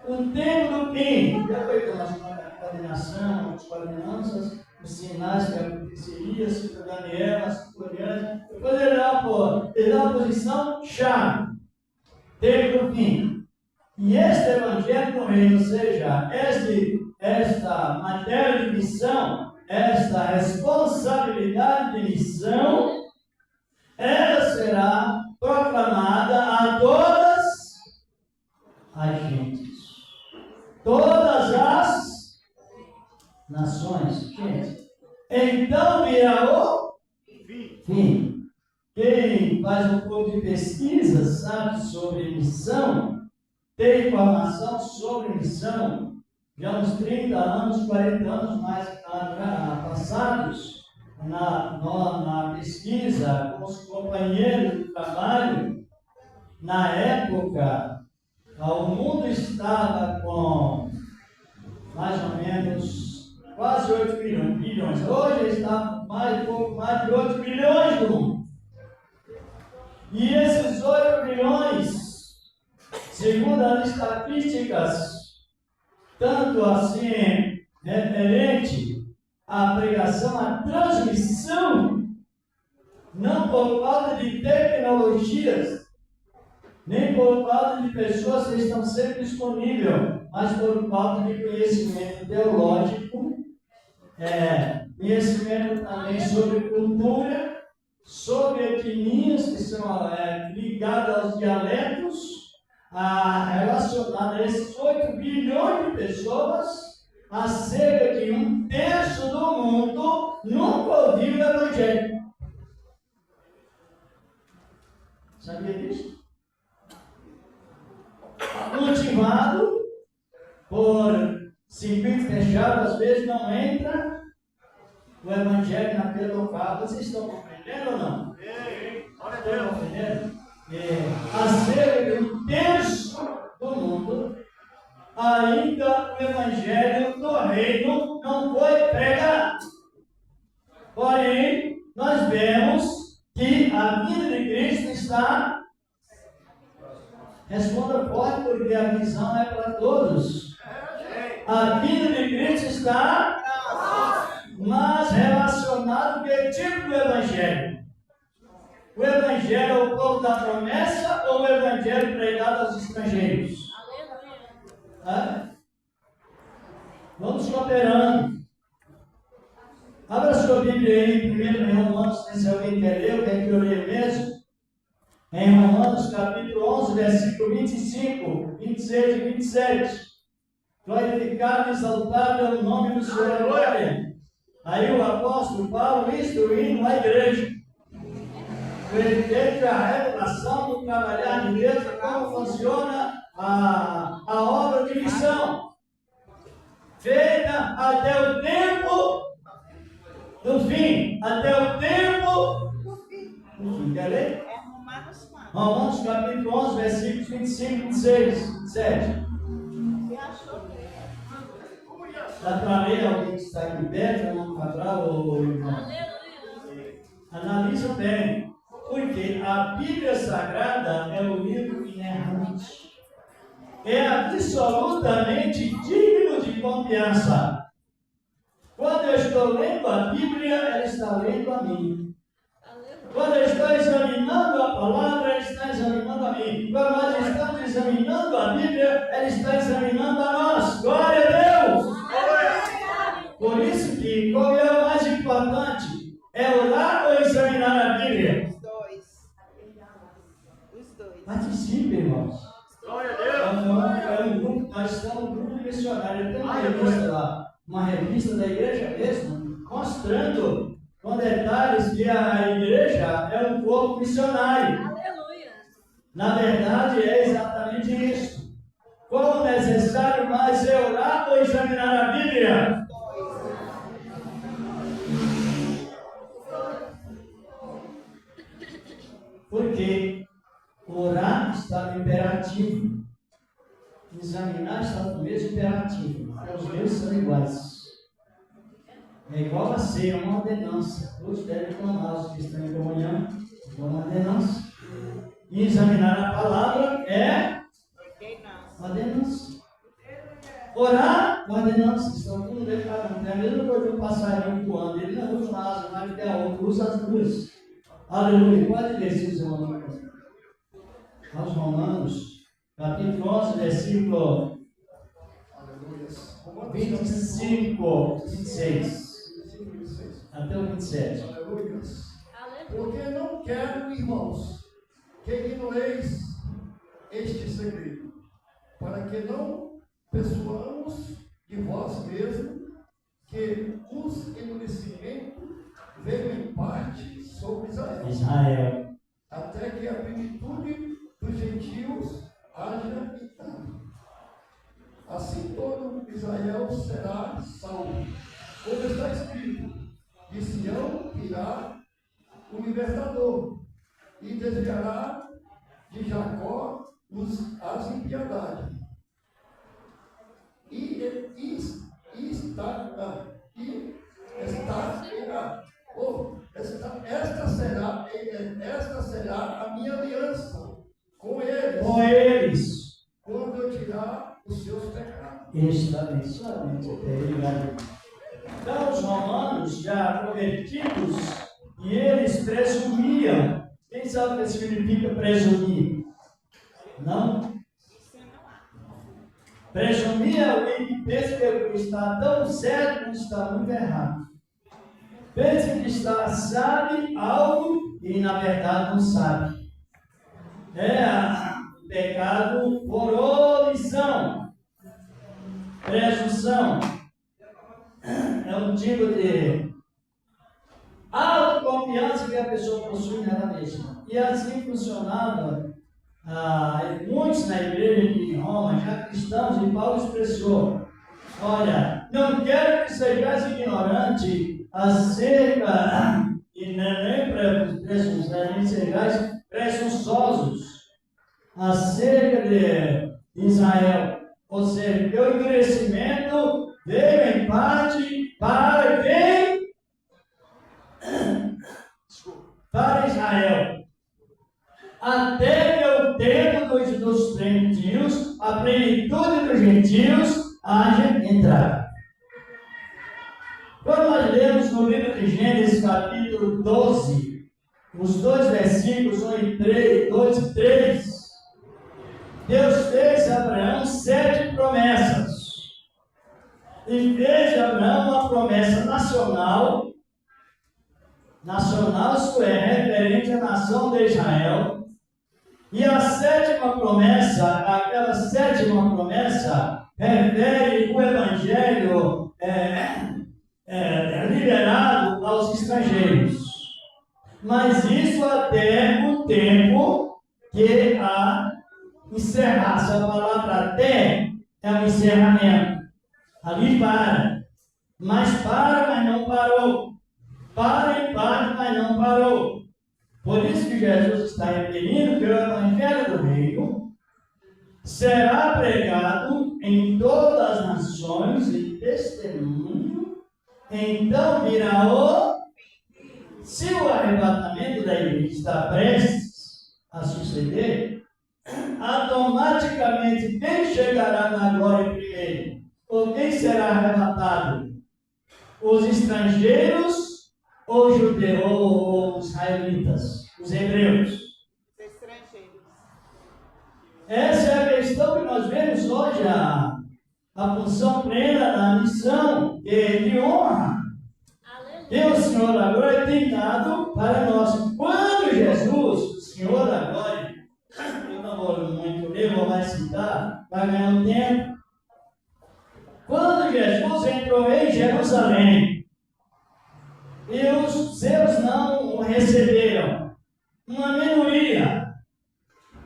o tempo do fim. Já foi com a coordenação, as coordenanças, os sinais que aconteceriam, cita Daniel, assim por diante. Depois ele dá a posição chave. Tempo do fim. E este Evangelho do Reino, ou seja, esta matéria de missão, esta responsabilidade de missão, ela será proclamada a todas as gentes, todas as nações. Gente, então virá o fim. Quem faz um pouco de pesquisa sabe sobre missão, tem informação sobre missão, já uns 30 anos, 40 anos mais passados, na pesquisa com os companheiros de trabalho, na época, o mundo estava com mais ou menos quase 8 bilhões. Hoje está pouco mais de 8 bilhões do mundo. E esses 8 bilhões, segundo as estatísticas, tanto assim referente à pregação, à transmissão, não por falta de tecnologias, nem por falta de pessoas que estão sempre disponíveis, mas por falta de conhecimento teológico, conhecimento também sobre cultura, sobre etnias que são ligadas aos dialetos, relacionadas a esses 8 bilhões de pessoas, a cerca de 1/3 do mundo nunca ouviu o Evangelho. Sabia disso? Motivado por circuito fechado, às vezes não entra o Evangelho naquele local. Vocês estão compreendendo ou não? Estão compreendendo? A cerca de 1/3 do mundo, ainda o Evangelho do Reino não foi pregado. Porém, nós vemos que a vida de Cristo está. Responda forte, porque a visão é para todos. A vida de Cristo está, mas relacionado com que tipo de Evangelho? O Evangelho é o povo da promessa ou o Evangelho pregado aos estrangeiros? Vamos cooperando. Abra sua Bíblia aí, primeiro em Romanos, se alguém quer ler, eu quero que eu leia mesmo. Em Romanos capítulo 11, versículo 25, 26 e 27. Glorificado e exaltado é o nome do Senhor, glória. Aí o apóstolo Paulo instruindo a igreja. Desde a revelação do trabalhar de Deus, como funciona a obra de missão. Feita até o tempo do fim. Até o tempo do fim. Quer ler? Romanos capítulo 11, versículos 25, 26, 27. Dá para ler alguém que está aqui perto, não para ou irmão? Analisa bem. Porque a Bíblia Sagrada é o livro inerrante. É absolutamente digno de confiança. Quando eu estou lendo a Bíblia, ela está lendo a mim. Quando eu estou examinando a palavra, ela está examinando a mim. Quando nós estamos examinando a Bíblia, ela está examinando a nós. Glória a Deus! Por isso que, qual é o mais importante? É orar ou examinar a Bíblia? Os dois. Participe, irmãos. Glória a Deus! Nós estamos no grupo de missionários. Tem uma revista lá, uma revista da igreja mesmo, mostrando com detalhes que a igreja é um corpo missionário. Aleluia! Na verdade, é exatamente isso. Qual necessário mais é orar ou examinar a Bíblia? Porque orar está no imperativo, examinar está no mesmo imperativo, os dois são iguais. É igual a ser uma ordenança. Todos devem tomar, os que estão em comunhão, uma ordenança. E examinar a palavra é ordenança. Orar, ordenança. Estão tudo declarando. É a mesma coisa que um passarinho voando. Ele não usa uma asa mais que a outra, usa as duas. Aleluia. Pode ler, seus irmãos. Aos Romanos, capítulo 11, versículo 25, 26. Até o 27. Aleluia. Porque não quero, irmãos, que ignoreis este segredo, para que não persuamos de vós mesmos que os endurecimentos veio em parte sobre Israel, até que a plenitude dos gentios haja entrado. Assim todo Israel será salvo. Como está escrito, de Sião tirar o libertador e desviará de Jacó as impiedades. Esta será a minha aliança com eles. Quando eu tirar os seus pecados. Exatamente. Então, os romanos já convertidos, e eles presumiam. Quem sabe o que significa presumir? Não? Presumia alguém que pensa que está tão certo quanto está muito errado. Pensa que sabe algo e na verdade não sabe. É o pecado por omissão. Presunção. É um tipo de autoconfiança que a pessoa possui nela mesma. E assim funcionava. Muitos na igreja de Roma, já cristãos, e Paulo expressou: olha, não quero que sejais ignorante acerca, e nem sejais presunçosos acerca de Israel. Ou seja, que o endurecimento veio em parte para quem? Para Israel. Até que o tempo dos gentios, a plenitude dos gentios, haja entrado. Quando nós lemos no livro de Gênesis, capítulo 12, os dois versículos 2 e 3, Deus fez a Abraão 7 promessas. E fez a Abraão uma promessa nacional, isto é, referente à nação de Israel. E a sétima promessa, aquela sétima promessa, refere o evangelho liberado aos estrangeiros. Mas isso até o tempo que encerrasse. A palavra até é um encerramento. Ali para. Mas não parou. Para em parte, mas não parou. Por isso que Jesus está referindo que o Evangelho do Reino será pregado em todas as nações e testemunho. Então virá se o arrebatamento da igreja está prestes a suceder, automaticamente quem chegará na glória primeiro? Ou quem será arrebatado? Os estrangeiros ou os judeus, ou os israelitas, os hebreus? Essa é a questão que nós vemos hoje, a função plena da missão de honra. E o Senhor da glória tem dado para nós. Quando Jesus, o Senhor da glória, eu não vou muito ler, vou mais citar, para ganhar um tempo. Quando Jesus entrou em Jerusalém, e os seus não o receberam, uma minoria.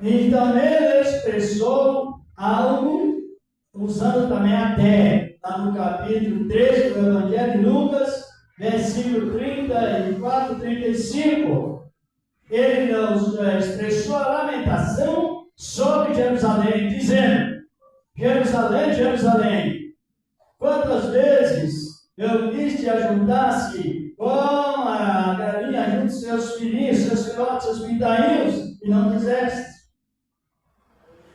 Então ele expressou algo, usando também até, lá no capítulo 13 do Evangelho de Lucas, versículo 34 e 35. Ele expressou a lamentação sobre Jerusalém, dizendo: Jerusalém, Jerusalém, quantas vezes eu quis te ajuntar-se com a galinha junto aos seus filhinhos, seus filhotes, seus pintainhos, e não quiseste.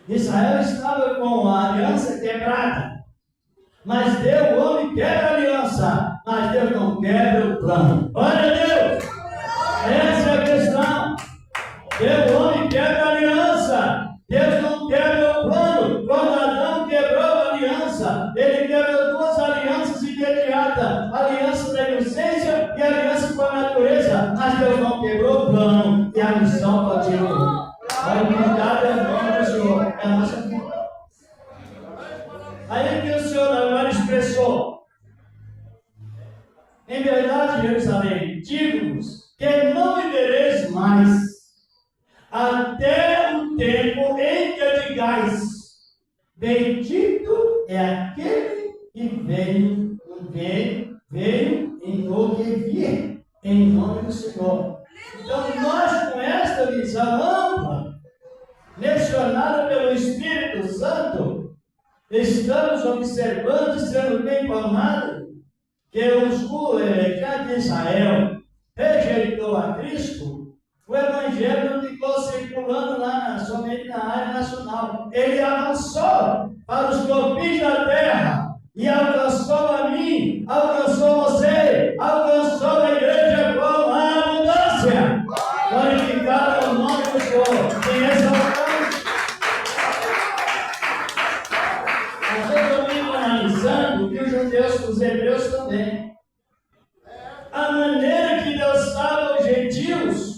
Israel estava com a aliança quebrada, mas Deus, o homem quebra a aliança, mas Deus não quebra o plano. Glória a Deus! Essa é a questão. Deus, o homem quebra a aliança, Deus não quebra o plano. Quando Adão quebrou a aliança, ele quebrou duas alianças imediatas: a aliança da inocência e a aliança com a natureza. Mas Deus não quebrou o plano e a missão continuou. A unidade é o nome do Senhor, é a nossa vida. Aí que o Senhor agora expressou: em verdade, Jerusalém, digo-vos que não vivereis mais até o tempo em que digais: bendito é aquele que veio em no que vier em nome do Senhor. Então, nós, com esta visão ampla, mencionada pelo Espírito Santo, estamos observando e sendo bem informados que o já de Israel rejeitou a Cristo. O Evangelho não ficou circulando lá somente na área nacional. Ele avançou para os confins da terra e alcançou a mim, alcançou você, alcançou a igreja com a abundância. Glorificado é o nome do Senhor. Tem essa alcance. Mas eu estou analisando que os judeus, os hebreus também. A maneira que Deus salva os gentios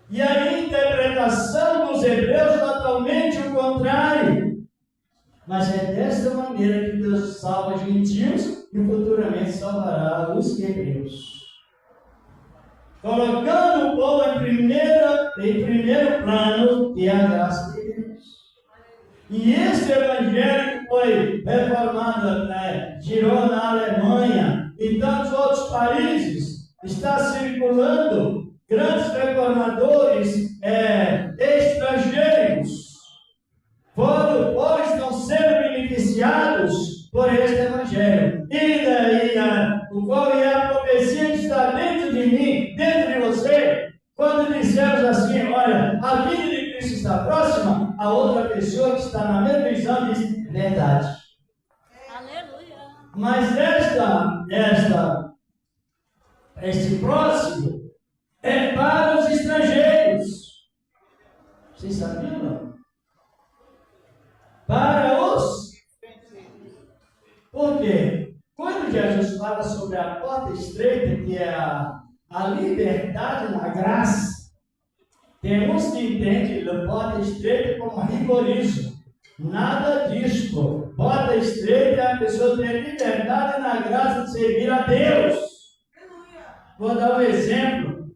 e a interpretação dos hebreus totalmente o contrário. Mas é desta maneira que Deus salva os gentios e futuramente salvará os hebreus. Colocando o povo em primeiro plano e a graça de Deus. E esse evangelho que foi reformado, girou na Alemanha e tantos outros países, está circulando grandes reformadores estrangeiros. Pois estão sendo beneficiados por este evangelho. E daí, o qual é a profecia que está dentro de mim, dentro de você, quando dissemos assim, olha, a vida de Cristo está próxima, a outra pessoa que está na mesma visão diz, verdade. Aleluia. Mas este próximo é para os estrangeiros. Vocês sabiam, não? Para os... Por quê? Quando Jesus fala sobre a porta estreita, que é a liberdade na graça, tem uns que entendem a porta estreita como rigorismo. Nada disso. Porta estreita é a pessoa ter liberdade na graça de servir a Deus. Vou dar um exemplo.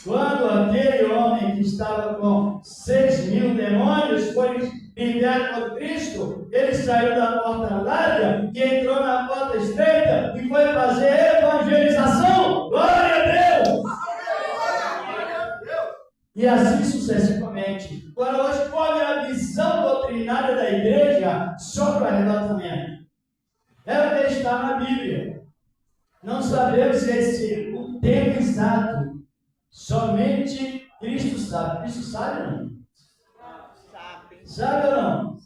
Quando aquele homem que estava com 6.000 demônios foi liberto por Cristo, ele saiu da porta larga e entrou na porta estreita e foi fazer evangelização. Glória a Deus! E assim sucessivamente. Agora, hoje, qual é a visão doutrinária da igreja sobre o arrebatamento? É o que está na Bíblia. Não sabemos o tempo exato. Somente Cristo sabe. Cristo sabe ou não? Sabe ou não?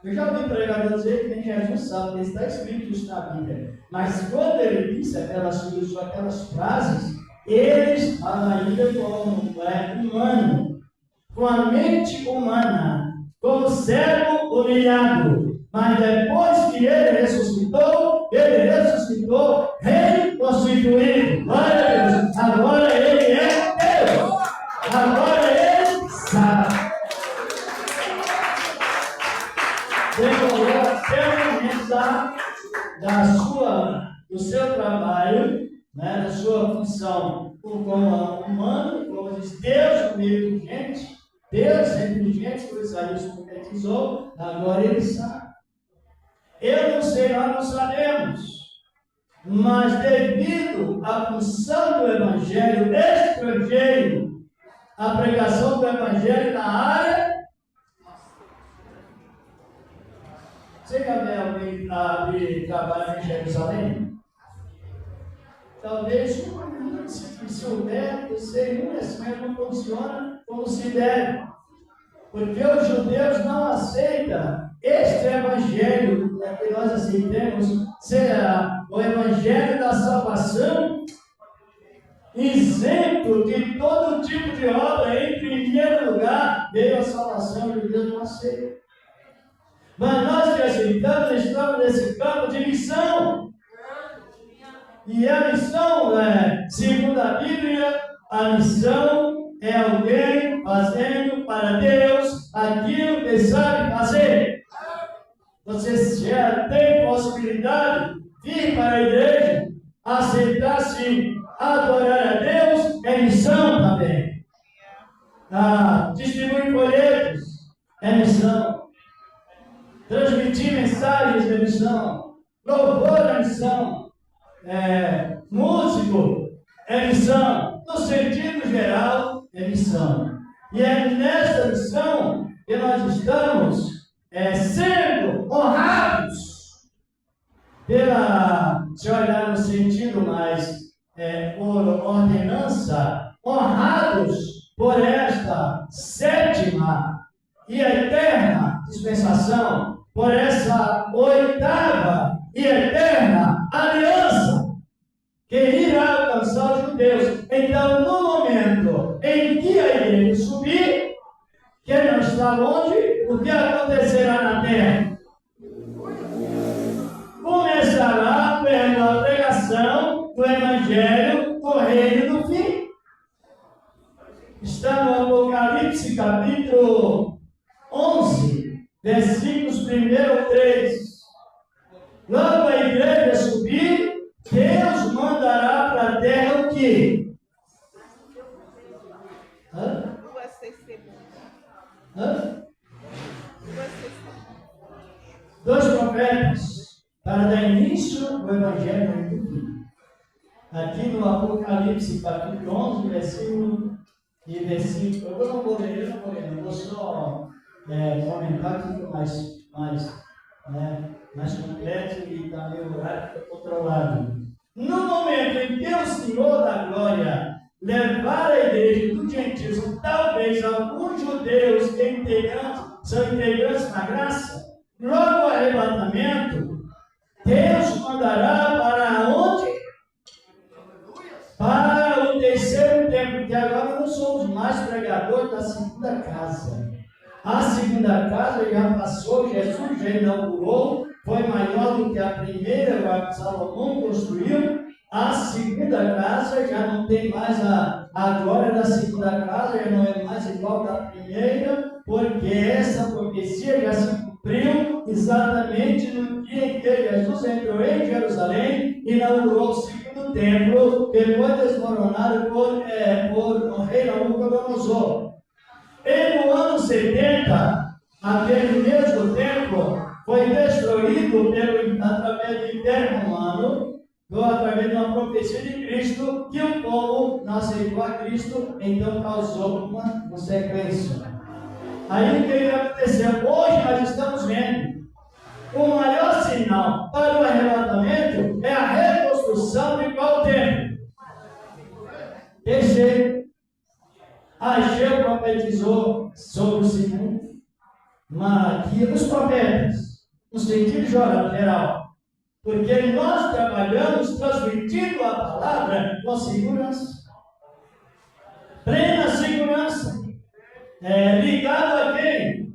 Eu já ouvi pregador dizer que nem Jesus sabe, porque está escrito isso na Bíblia. Mas quando ele disse aquelas frases, eles falam ainda como humano, com a mente humana, como servo humilhado. Mas depois que ele ressuscitou rei constituído. Glória a Deus. Agora ele é Deus. Agora ele sabe. Do seu trabalho, da sua função como humano, como diz Deus no meio de gente, Deus entre gente, como Isaías profetizou, agora ele sabe. Eu não sei, nós não sabemos, mas devido à função do Evangelho estrangeiro, a pregação do Evangelho na área. Você já vê alguém trabalhar em Jerusalém? Talvez se houver, eu sei, esse mesmo não funciona como se deve. Porque os judeus não aceitam este evangelho que nós aceitamos, será o evangelho da salvação, isento de todo tipo de obra. Em primeiro lugar, veio a salvação, e Deus não aceita. Mas nós que aceitamos, estamos nesse campo de missão. E a missão, segundo a Bíblia, a missão é alguém fazendo para Deus aquilo que sabe fazer. Você já tem possibilidade de ir para a igreja, aceitar-se, adorar a Deus, é missão também. Distribuir folhetos é missão. Transmitir mensagens é missão. Louvor é missão. Músico é missão. No sentido geral, é missão. E é nessa missão que nós estamos sendo honrados se olhar no sentido mais por ordenança, honrados por esta sétima e eterna dispensação, por essa oitava e eterna aliança que irá alcançar os judeus. Então, no momento em que a igreja subir, que não está longe, o que acontecerá na terra? Começará pela pregação do Evangelho do Reino do Fim. Está no Apocalipse, capítulo 11, versículos 1 ao 3. Quando a igreja subir, Deus mandará para a terra o quê? Duas testemunhas. Dois profetas para dar início ao Evangelho do Fim. Aqui no Apocalipse, capítulo 11, versículo. Eu não vou ler, eu vou só comentar aqui mais completo e também o horário fica controlado. No momento em que o Senhor da Glória levar a igreja dos gentios, talvez alguns judeus que são integrantes na graça, logo o arrebatamento, Deus mandará para onde? Para o terceiro tempo, que agora não somos mais pregadores da segunda casa. A segunda casa já passou, Jesus já inaugurou, foi maior do que a primeira, que Salomão construiu. A segunda casa já não tem mais a glória da segunda casa, já não é mais igual da primeira, porque essa profecia já se cumpriu exatamente no dia em que Jesus entrou em Jerusalém e inaugurou o segundo templo, que foi desmoronado por rei Nabucodonosor. E no ano 70, aquele mesmo templo foi destruído através do Império Romano, através de uma profecia de Cristo, que o povo não aceitou a Cristo, então causou uma consequência. Aí o que aconteceu? Hoje nós estamos vendo o maior sinal para o arrebatamento é a reconstrução de qual templo? Terceiro. Ageu profetizou sobre o segundo, os profetas, no sentido geral, porque nós trabalhamos transmitindo a palavra com segurança, plena segurança, ligado a quem?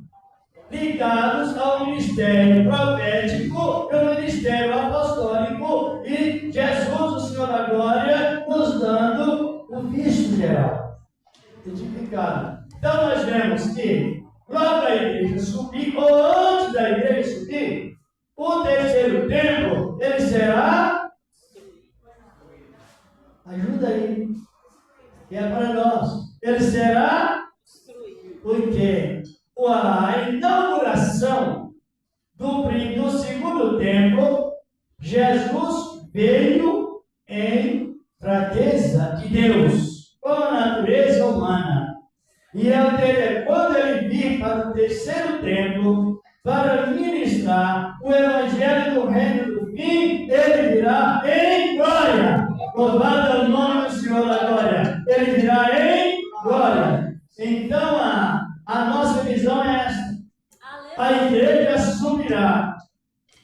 Ligados ao ministério profético e ao ministério apostólico, e Jesus, o Senhor da Glória, nos dando o visto geral. Identificado. Então nós vemos que logo a igreja subir, ou antes da igreja subir, o terceiro templo, ele será, ajuda aí, que é para nós, ele será, porque a inauguração do segundo templo, Jesus veio em fraqueza de Deus, com a natureza humana. E quando ele vir para o terceiro templo, para ministrar o Evangelho do Reino do Fim, ele virá em glória. Louvado é o nome do Senhor da Glória. Ele virá em glória. Então a nossa visão é esta. A igreja subirá.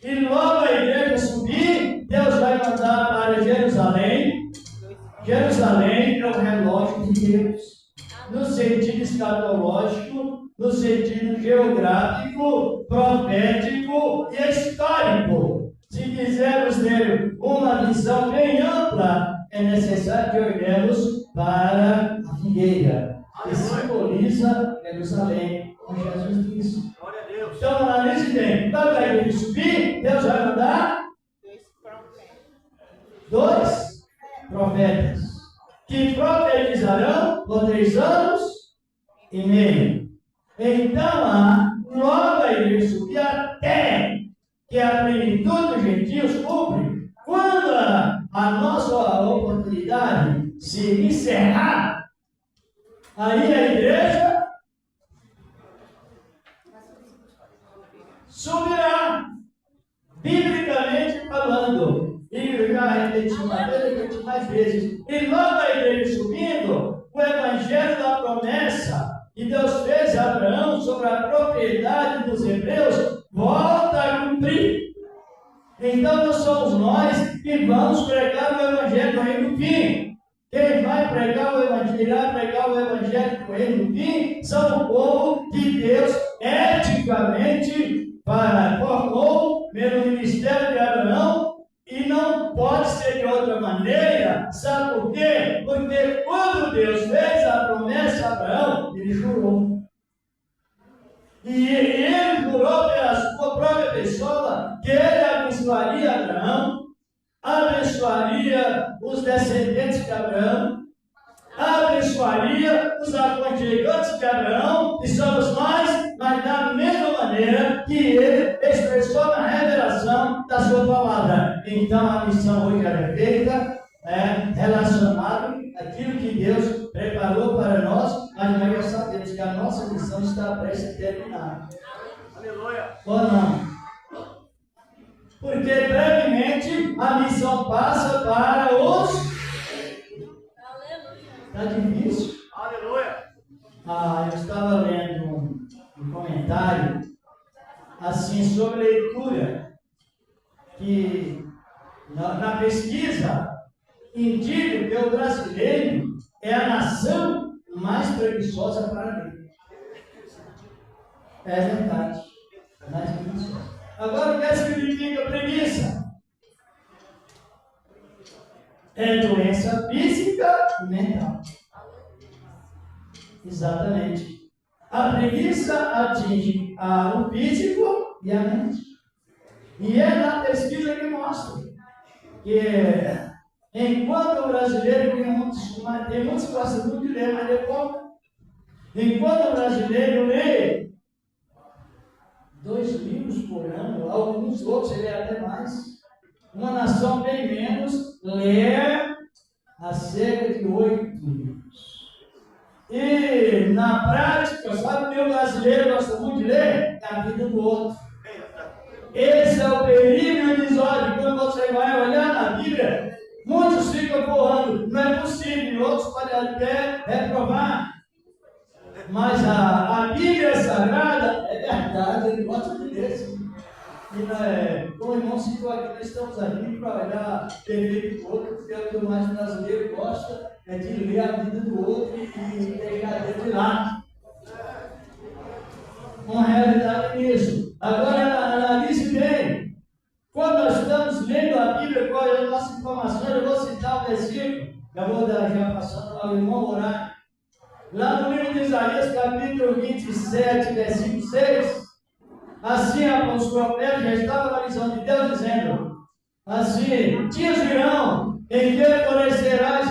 E logo a igreja subir, Deus vai mandar para Jerusalém. Jerusalém é o relógio de Deus, no sentido escatológico, no sentido geográfico, profético e histórico. Se quisermos ter uma visão bem ampla, é necessário que olhemos para a figueira, que simboliza Jerusalém, como Jesus disse. Então, analise bem. Quando a igreja subir, Deus vai mandar dois profetas, que profetizarão por 3 anos e meio. Então, logo a igreja subir até que a plenitude dos gentios cumpre. Quando a nossa oportunidade se encerrar, aí a igreja subirá, biblicamente falando. E eu já repeti uma vez, repeti mais vezes. E logo a igreja subindo, o evangelho da promessa que Deus fez a Abraão sobre a propriedade dos hebreus volta a cumprir. Então não somos nós que vamos pregar o evangelho do reino do fim. Quem vai pregar o evangelho, irá pregar o evangelho do reino do fim, são o povo que Deus eticamente formou pelo ministério de Abraão, e não pode ser de outra maneira. Sabe por quê? Porque quando Deus fez a promessa a Abraão, ele jurou. E ele jurou pela sua própria pessoa que ele abençoaria Abraão, abençoaria os descendentes de Abraão, abençoaria os aconchegantes de Abraão, que somos nós, mas da mesma maneira que ele expressou na revelação da sua palavra. Então a missão hoje é feita, relacionada àquilo que Deus preparou para nós, mas nós já sabemos que a nossa missão está prestes a terminar. Aleluia. Ou não? Porque brevemente a missão passa para os... Está difícil? Aleluia. Eu estava lendo um comentário assim sobre leitura, que na pesquisa indica que o brasileiro é a nação mais preguiçosa para ler. É verdade, mais preguiçosa. Agora, o que significa preguiça? É doença física e mental. Exatamente. A preguiça atinge o físico e a mente. E é na pesquisa que mostra que enquanto o brasileiro tem muitos que gostam muito de ler, mas lê pouco. Enquanto o brasileiro lê 2 livros por ano, alguns outros ele lê até mais. Uma nação bem menos lê a cerca de 8 livros. E na prática, sabe o que o brasileiro gosta muito de ler? É a vida do outro. Esse é o terrível episódio. Quando você vai olhar na Bíblia, muitos ficam voando. Não é possível, outros podem até reprovar. Mas a Bíblia Sagrada é verdade, ele gosta de ler. E como o irmão citou aqui, nós estamos aqui para olhar defeito do outro, porque é o que o mais brasileiro gosta, é de ler a vida do outro e pegar ele de lá. Uma realidade nisso. Agora, analise bem. Quando nós estamos lendo a Bíblia, qual é a nossa informação? Eu vou citar o versículo, eu vou dar já passando ao irmão orar. Lá no livro de Isaías, capítulo 27, versículo 6, assim os profetas já estavam na visão de Deus, dizendo assim: dias virão em que florescerá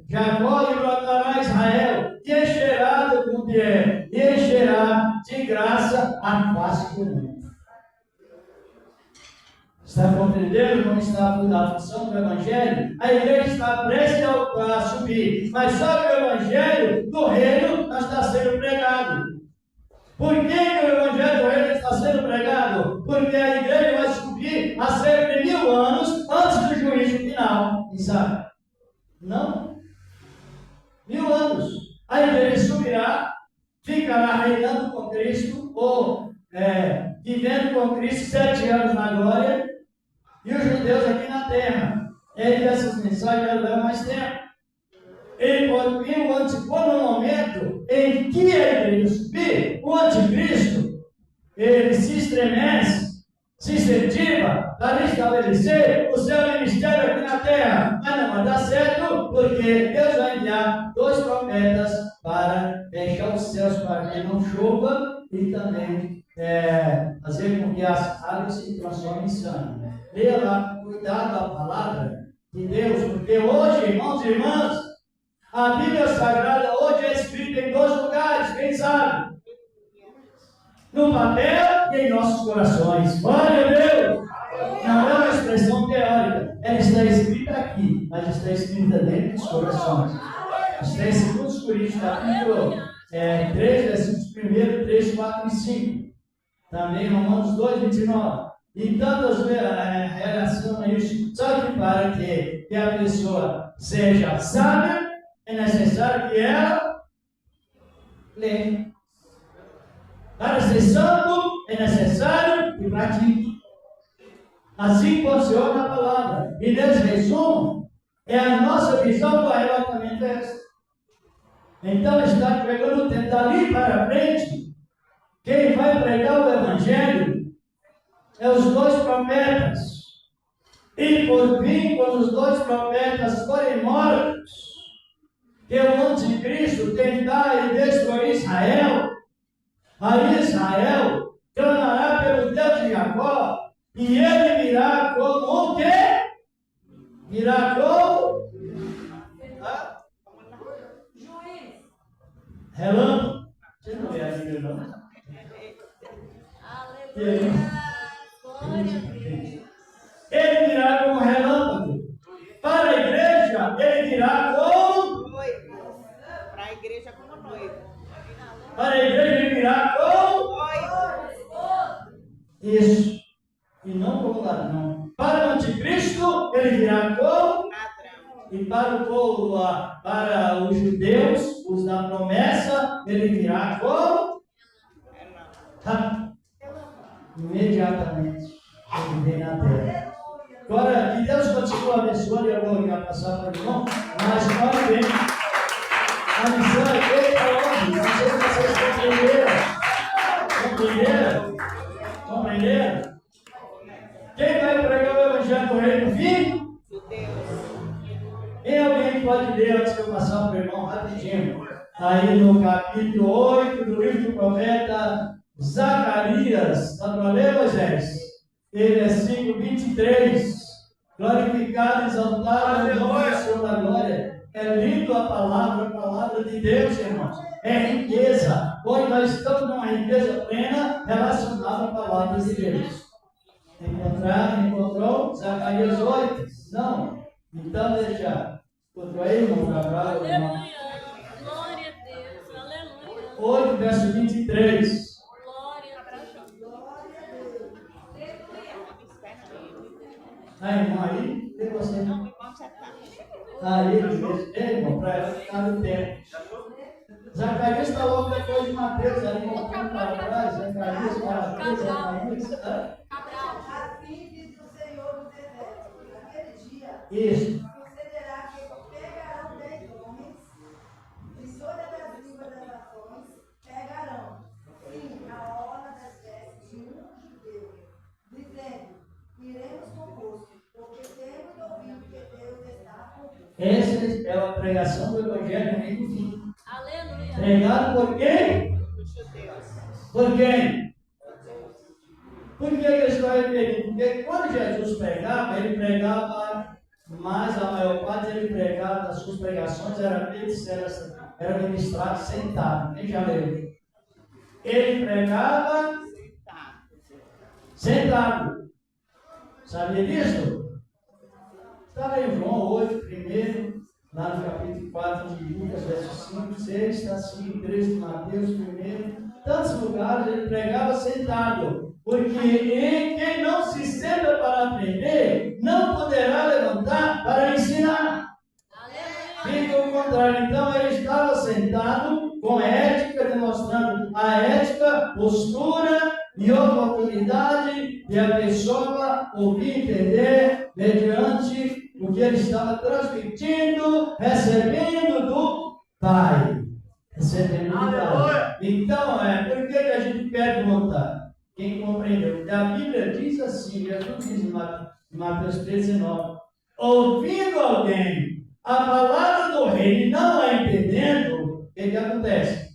Jacó e brotará Israel, e encherá de graça a face do mundo. Está compreendendo como está a função do Evangelho? A igreja está prestes a subir, mas só que o Evangelho do reino não está sendo pregado. Por que o Evangelho do reino está sendo pregado? Porque a igreja vai subir a cerca de 1000 anos antes do juízo final. Sabe? Não? 1000 anos. A igreja subirá, ficará reinando com Cristo, ou vivendo com Cristo 7 anos na glória, e os judeus aqui na terra. Essas mensagens já levam mais tempo. Quando no momento em que a igreja subir, o anticristo, ele se estremece, se incentiva para estabelecer o seu ministério aqui na terra. Mas não vai dar certo, porque Deus vai enviar 2 profetas para fechar os céus para que não chova e também fazer com que as águas se transformem em sangue. Leia lá, cuidado da palavra de Deus, porque hoje, irmãos e irmãs, a Bíblia Sagrada hoje é escrita em 2 lugares, quem sabe? No papel e em nossos corações. Glória a Deus! Não é uma expressão teórica, ela está escrita aqui. mas está escrita dentro dos corações. Está em 2 Coríntios, capítulo 3, versículos 1, 3, 4 e 5. Também Romanos 2, 29. E tantas relação a isso, só que para que a pessoa seja sábia, é necessário que ela leia. Para ser santo, é necessário que pratique. Assim funciona a palavra. E nesse resumo, é a nossa visão do arrebatamento essa. Então está pegando o tempo dali para frente. Quem vai pregar o Evangelho é os 2 profetas. E por fim, quando os 2 profetas forem mortos, que o anticristo tentar e destruir Israel, aí Israel clamará pelo Deus de Jacó, e ele virá como o quê? Virá como? Relâmpago. Você não vê a Bíblia, não? Aleluia. Glória a Deus. Ele virá como relâmpago. Para a igreja, ele virá como? Noivo. Para a igreja como noivo. Para a igreja, ele virá como? Noivo. Isso. E não como ladrão. Para o anticristo, ele virá como? Ladrão. E para o povo, para os judeus, os da promessa, ele virá como? Imediatamente. Ele vem na terra. Agora, que Deus continue abençoando, eu vou já passar para o irmão, mas olha bem. A missão é feita para onde? Não sei se vocês compreenderam. Compreenderam? Quem vai pregar o Evangelho do Reino do Fim? Tem alguém que pode ler antes de eu passar para o irmão rapidinho? Aí no capítulo 8 do livro do profeta Zacarias. Está para ler, Moisés? Versículo 23. Glorificado, exaltado, o nome do Senhor da glória. É lindo a palavra de Deus, irmãos. É riqueza. Hoje nós estamos numa riqueza plena relacionada à palavra de Deus. Encontrou? Zacarias 8? Não. Então deixa. Encontrou aí, irmão? Aleluia. Glória a Deus. Aleluia. 8, verso 23. Glória a Deus. Aí, irmão, aí, tem você. Não, o irmão já está. Aí, irmão, para ela ficar no tempo. Zacarias está logo depois de Mateus, ali voltando para trás. Zacarias, Mateus, Zacarias. Assim diz o Senhor dos Exércitos, naquele dia, Isso. sucederá que pegarão 10 homens, e sobre as línguas das nações pegarão, sim, a orla das vestes de um judeu, dizendo: iremos convosco, porque temos ouvido que Deus está convosco. Essa é a pregação do Evangelho no meio do fim. Aleluia. Pregado por quem? Por quem? Por que eles estão repetindo? Porque quando Jesus pregava, ele pregava, mas a maior parte ele pregava, das suas pregações era ministrado sentado. Quem já leu? Ele pregava sentado. Sabia disso? Está em João 8, primeiro, lá no capítulo 4 de Lucas, verso 5, 6, está assim, 3 de Mateus, primeiro. Tantos lugares ele pregava sentado. Porque quem não se senta para aprender, não poderá levantar para ensinar. E pelo contrário, então ele estava sentado com ética, demonstrando a ética, postura e oportunidade de a pessoa ouvir e entender mediante o que ele estava transmitindo, recebendo do Pai. Recebendo do Pai. Então, por que a gente pergunta? Quem compreendeu? A Bíblia diz assim, Jesus diz em Mateus 19, ouvindo alguém a palavra do reino e não a entendendo, o que acontece?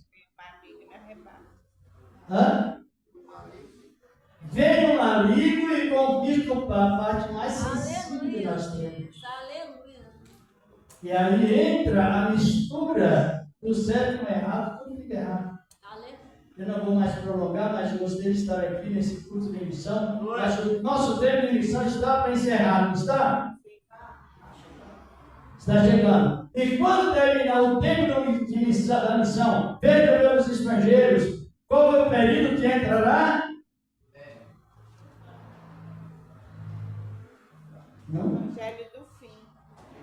Vem o maligno e conquista a parte mais sensível que nós temos. Aleluia. E aí entra a mistura do certo com o errado, tudo fica errado. Eu não vou mais prolongar, mas eu gostei de estar aqui nesse curso de missão. Mas o nosso tempo de missão está para encerrar, não está? Está chegando. E quando terminar o tempo da missão feita pelos estrangeiros, qual é o período que entrará? Não? Evangelho do fim.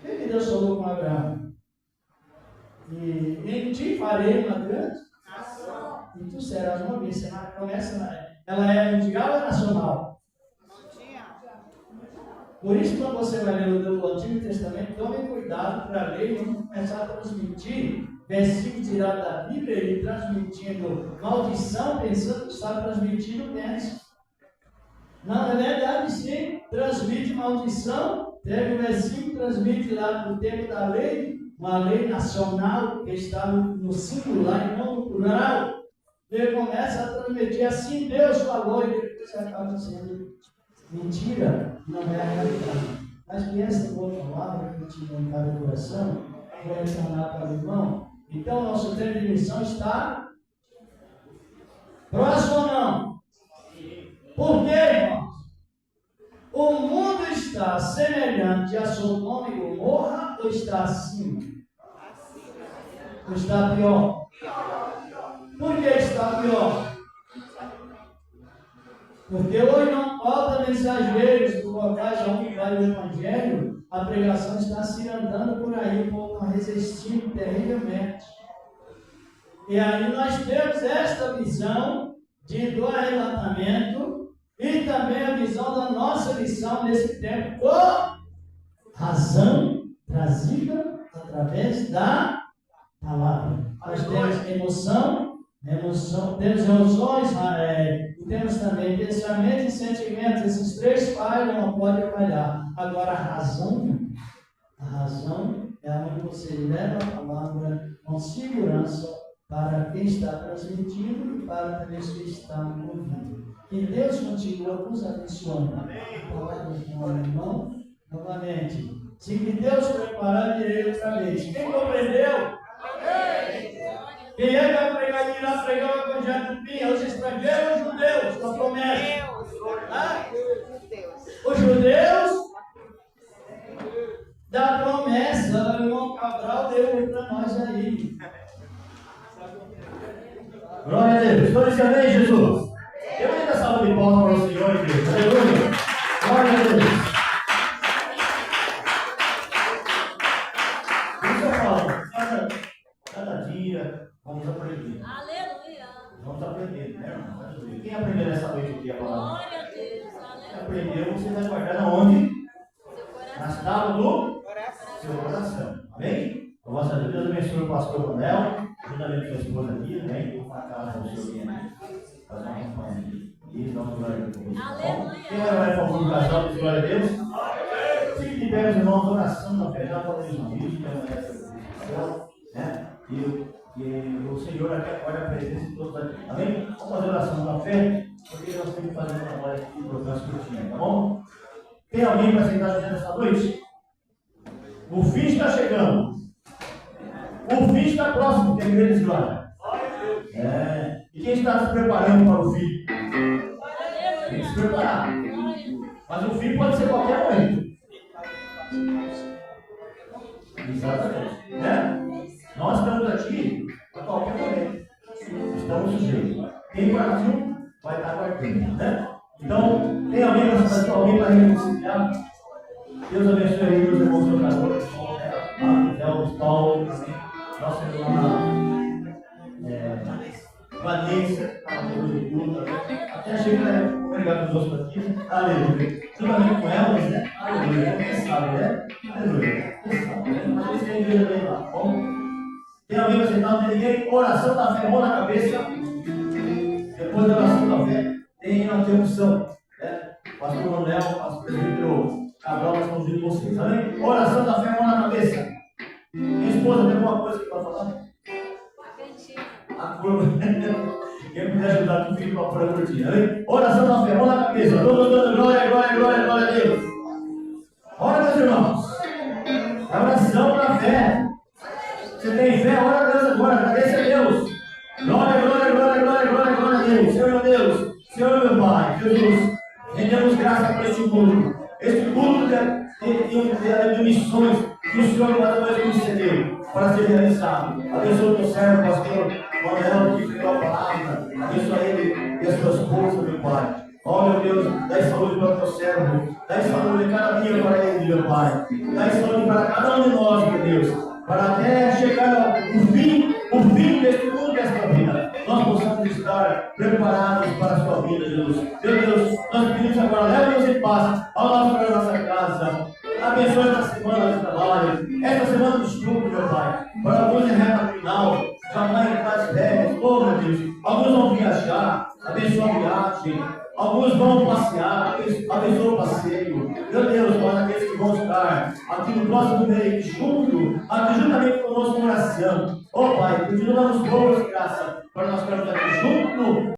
O que Deus falou com Abraão? E em ti farei uma grande nação. E tu serás uma bênção. A promessa, ela é mundial ou nacional? Por isso, quando você vai ler o Antigo Testamento, tome cuidado para ler e não começar a transmitir versículos tirados da Bíblia e transmitindo maldição, pensando que está transmitindo bênção. Não, na verdade, sim, transmite maldição. Teve um versículo que transmite lá no tempo da lei, uma lei nacional que está no singular e não no plural. Ele começa a transmitir assim, Deus falou, e depois acaba sendo mentira, não é a realidade. Mas que essa boa palavra que tinha em cada coração vai retornar para o irmão. Então, nosso tempo de missão está próximo ou não? Por quê, irmãos? O mundo está semelhante a Sodoma e Gomorra ou está acima? Ou está pior? Por que está pior? Porque hoje não falta mensageiros do locais onde vai o Evangelho, a pregação está se andando por aí, o povo está resistindo terrivelmente. E aí nós temos esta visão do arrebatamento e também a visão da nossa missão nesse tempo, por razão trazida através da palavra. Nós temos emoção, temos emoções, e temos também pensamentos e sentimentos. Esses três falham, não podem falhar. Agora a razão é onde você leva a palavra com segurança para quem está transmitindo e para também os que estão ouvindo. Que Deus continua nos abençoando. Amém. A palavra com o irmão, novamente. Se que Deus preparar, direi outra vez. Quem compreendeu? Amém. Quem é que vai pregar aqui lá, pregar o Evangelho do Fim? Os estrangeiros ou os judeus? Com a promessa. Os judeus da promessa, o irmão Cabral deu para nós aí. Glória a Deus. Todos dizem amém, Jesus. Eu ainda salvo de palmas para o Senhor, Deus. Aleluia. Glória a Deus. Isso eu falo. Cada dia vamos aprender. Aleluia. Vamos aprender, né, irmão? Aleluia. Quem aprendeu nessa noite aqui a palavra? Glória a Deus. Quem Aleluia. aprendeu, você vai guardar na onde? Seu coração. Nas tábuas do seu coração. Amém? Então, vossa Deus abençoe o pastor Ronel, juntamente com a sua esposa aqui, amém? Vou falar com o senhor fazer uma campanha aqui. E vamos glória a Deus. Aleluia. Quem vai orar em favor do casal, diz glória a Deus? Fique de pé, meus irmãos, oração na fé, já falamos no vídeo, que é né? E o Senhor aqui acorda a presença de todos aqui. Amém? Vamos fazer oração na fé, porque nós temos que fazer uma trabalho aqui e trocar as curtinhas, tá bom? Tem alguém para sentar dizendo essa noite? O fim está chegando. O fim está próximo, tem grande glória. E quem está se preparando para o fim? Tem que se preparar. Mas o fim pode ser qualquer momento. Exatamente. Nós estamos aqui a qualquer momento. Estamos sujeitos. Quem partiu vai estar guardando. Então, tem alguém para reconciliar? Deus abençoe aí meus irmãos jogadores, Elvis, Paulo, nossa irmã Vanessa, até achei que ia pregar com os outros aqui, aleluia. Juntamente com elas, né? Aleluia. Quem sabe, né? Aleluia. Quem sabe, né? Mas vocês têm vida bem lá, bom? Tem alguém para sentar? Não tem ninguém? Oração da fé, mão na cabeça. Depois da oração da fé, tem a unção. Pastor Manuel, pastor presbítero Cabral, nós estamos vendo vocês, amém? Oração da fé, mão na cabeça. Minha esposa tem alguma coisa aqui para falar? A curva. Quem puder ajudar, tu fica para fora a curtinha, amém? Oração da fé, mão na cabeça. Todos dando glória, glória, glória, glória a Deus. Ora, meus irmãos. A oração da fé. Você tem fé? Ora a Deus agora, agradeça a Deus. Glória, glória, glória, glória, glória, glória a Deus. Senhor meu Deus, Senhor meu Pai, Jesus, rendemos graça por este culto. Este culto de missões que o Senhor mais uma vez concedeu para ser realizado. Abençoa o teu servo, pastor Manuel, que criou a palavra. Abençoa ele e a sua esposa, meu Pai. Ó meu Deus, dá saúde para o teu servo, dá saúde cada dia para ele, meu Pai. Dá saúde para cada um de nós, meu Deus, para até chegar o fim deste mundo, desta vida, nós possamos estar preparados para a sua vida, Jesus. Meu Deus, nós pedimos agora, leva-nos em paz ao nossa casa. Abençoe esta semana de trabalho, esta semana de estudo, meu Pai. Para alguns é reta final, jamais em casa férias, oh meu Deus. Alguns vão viajar, abençoa a viagem. Alguns vão passear, abençoa o passeio. Meu Deus, para aqueles que vão estar aqui no próximo mês, juntamente conosco em oração. Oh Pai, continua dando boas graças para nós ficarmos aqui juntos